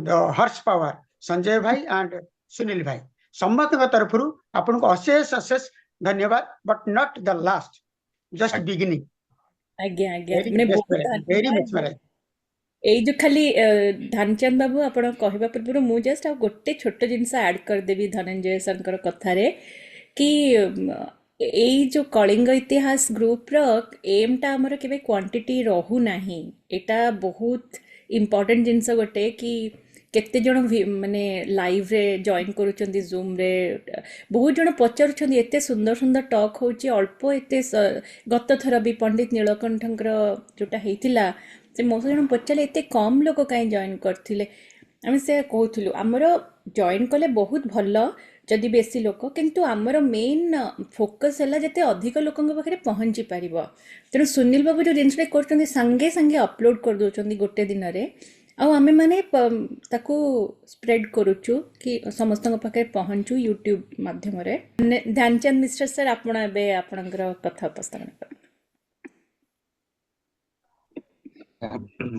the horse power Sanjay भाई एंड सुनील भाई समस्त तरफ आपन को अशेष अशेष धन्यवाद but not the last just beginning ଆଜ୍ଞା ଆଜ୍ଞା ମାନେ ବହୁତ वेरी मच ଧନ୍ୟବାଦ ଏଇ ଯୋଉ ଖାଲି ଧ୍ୟାନଚାନ୍ଦ ବାବୁ ଆପଣ କହିବା ପୂର୍ବରୁ ମୁଁ ଜଷ୍ଟ ଆଉ ଗୋଟେ ଛୋଟ ଜିନିଷ ଆଡ୍ କରିଦେବି ଧନଞ୍ଜୟ ସାର୍ଙ୍କର କଥାରେ କି ଏଇ ଯୋଉ କଳିଙ୍ଗ ଇତିହାସ ଗ୍ରୁପର ଏମ୍ଟା ଆମର କେବେ କ୍ୱାଣ୍ଟିଟି ରହୁନାହିଁ ଏଇଟା ବହୁତ ଇମ୍ପର୍ଟାଣ୍ଟ ଜିନିଷ ଗୋଟେ କି କେତେ ଜଣ ମାନେ ଲାଇଭରେ ଜଏନ୍ କରୁଛନ୍ତି ଜୁମ୍ରେ ବହୁତ ଜଣ ପଚାରୁଛନ୍ତି ଏତେ ସୁନ୍ଦର ସୁନ୍ଦର ଟକ୍ ହେଉଛି ଅଳ୍ପ ଏତେ ଗତ ଥର ବି ପଣ୍ଡିତ ନୀଳକଣ୍ଠଙ୍କର ଯୋଉଟା ହେଇଥିଲା ସେ ମୋ ଜଣ ପଚାରିଲେ ଏତେ କମ୍ ଲୋକ କାହିଁ ଜଏନ୍ କରିଥିଲେ ଆମେ ସେ କହୁଥିଲୁ ଆମର ଜଏନ୍ କଲେ ବହୁତ ଭଲ ଯଦି ବେଶୀ ଲୋକ କିନ୍ତୁ ଆମର ମେନ୍ ଫୋକସ୍ ହେଲା ଯେତେ ଅଧିକ ଲୋକଙ୍କ ପାଖରେ ପହଞ୍ଚି ପାରିବ ତେଣୁ ସୁନୀଲ ବାବୁ ଯେଉଁ ଜିନିଷଟା କରୁଛନ୍ତି ସାଙ୍ଗେ ସାଙ୍ଗେ ଅପଲୋଡ଼ କରିଦେଉଛନ୍ତି ଗୋଟେ ଦିନରେ ଆଉ ଆମେମାନେ ତାକୁ ସ୍ପ୍ରେଡ୍ କରୁଛୁ କି ସମସ୍ତଙ୍କ ପାଖରେ ପହଞ୍ଚୁ ୟୁଟ୍ୟୁବ୍ ମାଧ୍ୟମରେ ଧ୍ୟାନଚାନ୍ଦ ମିଶ୍ର ସାର୍ ଆପଣ ଏବେ ଆପଣଙ୍କର କଥା ଉପସ୍ଥାପନ କରନ୍ତୁ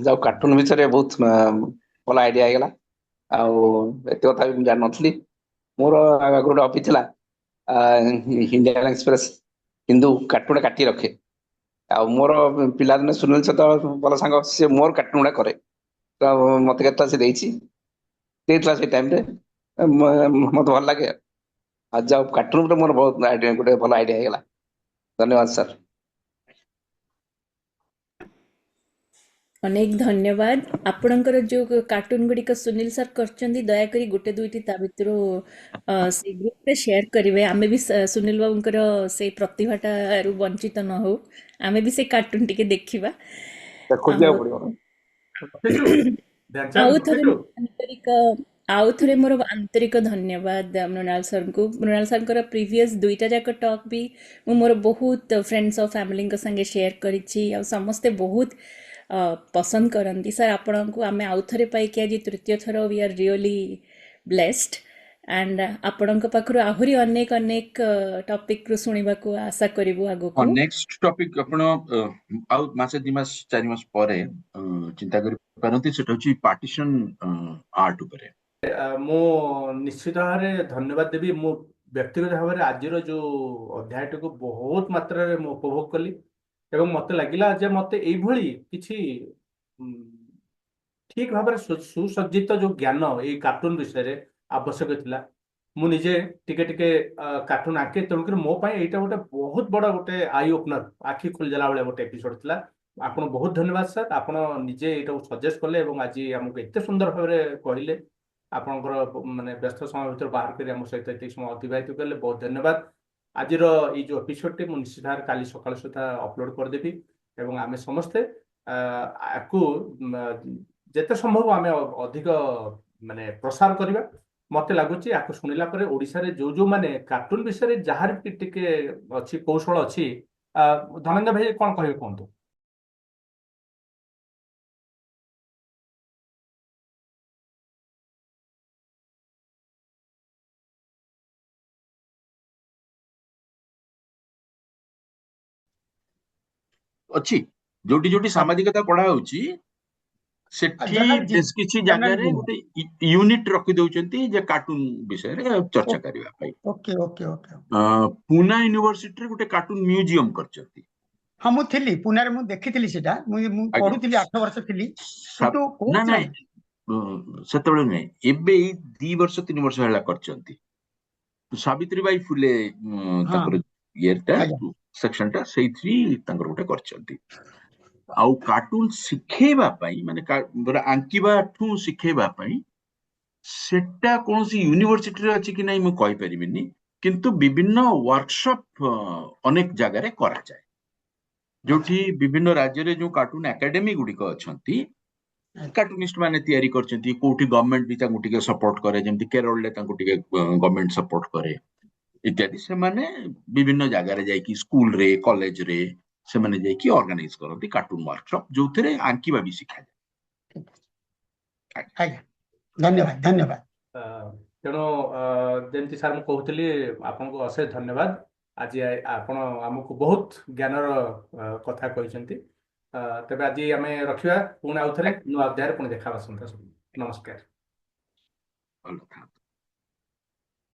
ଯାଉ କାର୍ଟୁନ ବିଷୟରେ ବହୁତ ଭଲ ଆଇଡିଆ ହେଇଗଲା ଆଉ ଏତେ କଥା ବି ମୁଁ ଜାଣିନଥିଲି ମୋର ଆଗରୁ ଗୋଟେ ହବି ଥିଲା ଇଣ୍ଡିଆନ ଏକ୍ସପ୍ରେସ କିନ୍ତୁ କାର୍ଟୁନ କାଟି ରଖେ ଆଉ ମୋର ପିଲାଦିନେ ସୁନୀଲ ସହିତ ଭଲ ସାଙ୍ଗ ସେ ମୋର କାର୍ଟୁନ ଗୁଡା କରେ ତ ମତେ କେତେଟା ସେ ଦେଇଥିଲା ସେଇ ଟାଇମରେ ମତେ ଭଲ ଲାଗେ ଆଉ ଯାଉ କାର୍ଟୁନ ମୋର ବହୁତ ଆଇଡିଆ ଗୋଟେ ଭଲ ଆଇଡିଆ ହେଇଗଲା ଧନ୍ୟବାଦ ସାର୍ ଅନେକ ଧନ୍ୟବାଦ ଆପଣଙ୍କର ଯୋଉ କାର୍ଟୁନ ଗୁଡ଼ିକ ସୁନୀଲ ସାର୍ କରିଛନ୍ତି ଦୟାକରି ଗୋଟେ ଦୁଇଟି ତା ଭିତରୁ ସେଇ ଗ୍ରୁପରେ ସେୟାର କରିବେ ଆମେ ବି ସୁନୀଲ ବାବୁଙ୍କର ସେଇ ପ୍ରତିଭାଟାରୁ ବଞ୍ଚିତ ନ ହଉ ଆମେ ବି ସେଇ କାର୍ଟୁନ ଟିକେ ଦେଖିବା ଖୋଜିବାକୁ ପଡିବ ଆଉ ଥରେ ମୋର ଆନ୍ତରିକ ଧନ୍ୟବାଦ ମୃଣାଳ ସାର୍ଙ୍କୁ ମୃଣାଳ ସାର୍ଙ୍କର ପ୍ରିଭିୟସ୍ ଦୁଇଟା ଯାକ ଟକ୍ ବି ମୁଁ ମୋର ବହୁତ ଫ୍ରେଣ୍ଡସ୍ ଆଉ ଫ୍ୟାମିଲିଙ୍କ ସାଙ୍ଗେ ସେୟାର କରିଛି ଆଉ ସମସ୍ତେ ବହୁତ ପସନ୍ଦ କରନ୍ତି ସାର୍ ଆପଣଙ୍କୁ ଆମେ ଆଉ ଥରେ ପାଇକି ଆଜି ତୃତୀୟ ଥର we are really blessed and ଆପଣଙ୍କ ପାଖରୁ ଆହୁରି ଅନେକ ଅନେକ ଟପିକରୁ ଶୁଣିବାକୁ ଆଶା କରିବୁ ଆଗକୁ। ନେକ୍ସଟ ଟପିକ ଆପଣ ଆଉ ମାସେ 2 ମାସ 4 ମାସ ପରେ ଚିନ୍ତା କରିପାରନ୍ତି, ସେଟା ହଉଛି ପାର୍ଟିସନ ଆର୍ଟ ଉପରେ। ମୁଁ ନିଶ୍ଚିତ ଭାବରେ ଧନ୍ୟବାଦ ଦେବି। ମୁଁ ବ୍ୟକ୍ତିଗତ ଭାବରେ ଆଜିର ଯୋଉ ଅଧ୍ୟାୟଟିକୁ ବହୁତ ମାତ୍ରାରେ ମୁଁ ଉପଭୋଗ କଲି ଏବଂ ମତେ ଲାଗିଲା ଯେ ମତେ ଏଇଭଳି କିଛି ଠିକ ଭାବରେ ସୁସଜ୍ଜିତ ଯୋଉ ଜ୍ଞାନ ଏଇ କାର୍ଟୁନ ବିଷୟରେ ଆବଶ୍ୟକ ଥିଲା। ମୁଁ ନିଜେ ଟିକେ ଟିକେ କାର୍ଟୁନ ଆଙ୍କେ, ତେଣୁକରି ମୋ ପାଇଁ ଏଇଟା ଗୋଟେ ବହୁତ ବଡ ଗୋଟେ ଆଇ ଓପନର, ଆଖି ଖୋଲିଦେଲା ଭଳିଆ ଗୋଟେ ଏପିସୋଡ ଥିଲା। ଆପଣ ବହୁତ ଧନ୍ୟବାଦ ସାର୍, ଆପଣ ନିଜେ ଏଇଟାକୁ ସଜେଷ୍ଟ କଲେ ଏବଂ ଆଜି ଆମକୁ ଏତେ ସୁନ୍ଦର ଭାବରେ କହିଲେ। ଆପଣଙ୍କର ମାନେ ବ୍ୟସ୍ତ ସମୟ ଭିତରେ ବାହାର କରି ଆମ ସହିତ ଏତିକି ସମୟ ଅତିବାହିତ କଲେ, ବହୁତ ଧନ୍ୟବାଦ। ଆଜିର ଏଇ ଯୋଉ ଏପିସୋଡଟି ମୁଁ ନିଶ୍ଚିତ ଭାବରେ କାଲି ସକାଳ ସୁଦ୍ଧା ଅପଲୋଡ କରିଦେବି ଏବଂ ଆମେ ସମସ୍ତେ ଆକୁ ଯେତେ ସମ୍ଭବ ଆମେ ଅଧିକ ମାନେ ପ୍ରସାର କରିବା। ମତେ ଲାଗୁଛି ଆକୁ ଶୁଣିଲା ପରେ ଓଡିଶାରେ ଯୋଉ ମାନେ କାର୍ଟୁନ ବିଷୟରେ ଯାହାର ବି ଟିକେ ଅଛି କୌଶଳ ଅଛି, ଧର୍ମେନ୍ଦ୍ର ଭାଇ କଣ କହିବେ କୁହନ୍ତୁ? ଅଛି ଯୋଉଠି ଯୋଉଠି ସାମାଜିକତା ପଢା ହଉଛି ସେଠି ଜର୍ଣ୍ଣାଲିଜିମ୍ କିଛି ଜାଗାରେ ଜର୍ଣ୍ଣାଲିଜିମ୍ ଗୋଟେ ୟୁନିଟ ରଖି ଦଉଛନ୍ତି ଯେ କାର୍ଟୁନ ବିଷୟରେ ଚର୍ଚ୍ଚା କରିବା ପାଇଁ। Okay okay okay. ପୁନା ୟୁନିଭର୍ସିଟିରେ ଗୋଟେ କାର୍ଟୁନ ମ୍ୟୁଜିୟମ କରିଛନ୍ତି। ହଁ ମୁଁ ଥିଲି ପୁନାରେ, ମୁଁ ଦେଖିଥିଲି ସେଟା, ମୁଁ ଆଜ୍ଞା। ପଢୁଥିଲି 8 ବର୍ଷ ଥିଲି, କିନ୍ତୁ ନା କୋଉ ନାଇଁ ସେତେବେଳେ ନୁହେଁ, ଏବେ ଏଇ 2 ବର୍ଷ 3 ବର୍ଷ ହେଲା କରିଛନ୍ତି। ସାବିତ୍ରୀବାଇ ଫୁଲେ ହଁ ତାଙ୍କର ଇଏଟା ଆଜ୍ଞା ସେକ୍ସନଟା ସେଇଥିରେ ତାଙ୍କର ଗୋଟେ କରିଛନ୍ତି। ଆଉ କାର୍ଟୁନ ଶିଖେଇବା ପାଇଁ ମାନେ ଆଙ୍କିବାଠୁ ଶିଖେଇବା ପାଇଁ ସେଟା କୌଣସି ୟୁନିଭର୍ସିଟିରେ ଅଛି କି ନାହିଁ ମୁଁ କହିପାରିବିନି, କିନ୍ତୁ ବିଭିନ୍ନ ୱାର୍କସପ୍ ଅନେକ ଜାଗାରେ କରାଯାଏ, ଯୋଉଠି ବିଭିନ୍ନ ରାଜ୍ୟରେ ଯୋଉ କାର୍ଟୁନ ଏକାଡେମୀ ଗୁଡିକ ଅଛନ୍ତି, କାର୍ଟୁନିଷ୍ଟ ମାନେ ତିଆରି କରିଛନ୍ତି। କୋଉଠି ଗଭର୍ଣ୍ଣମେଣ୍ଟ ବି ତାଙ୍କୁ ଟିକେ ସପୋର୍ଟ କରେ, ଯେମିତି କେରଳରେ ତାଙ୍କୁ ଟିକେ ଗଭର୍ଣ୍ଣମେଣ୍ଟ ସପୋର୍ଟ କରେ ଇତ୍ୟାଦି। ସେମାନେ ବିଭିନ୍ନ ଜାଗାରେ ଯାଇକି ସ୍କୁଲରେ କଲେଜରେ ସେମାନେ ଯାଇକି ଅର୍ଗାନାଇଜ କରନ୍ତି କାର୍ଟୁନ ୱାର୍କସପ୍, ଯୋଉଥିରେ ଆଙ୍କିବା ବି ଶିଖାଯାଏ। ଆଜ୍ଞା ଧନ୍ୟବାଦ ଧନ୍ୟବାଦ। ତେଣୁ ଯେମିତି ସାର୍ ମୁଁ କହୁଥିଲି, ଆପଣଙ୍କୁ ଅଶେଷ ଧନ୍ୟବାଦ। ଆଜି ଆପଣ ଆମକୁ ବହୁତ ଜ୍ଞାନର କଥା କହିଛନ୍ତି। ତେବେ ଆଜି ଆମେ ରଖିବା, ପୁଣି ଆଉଥରେ ନୂଆ ଅଧ୍ୟାୟରେ ପୁଣି ଦେଖା ଆସନ୍ତା। ନମସ୍କାର।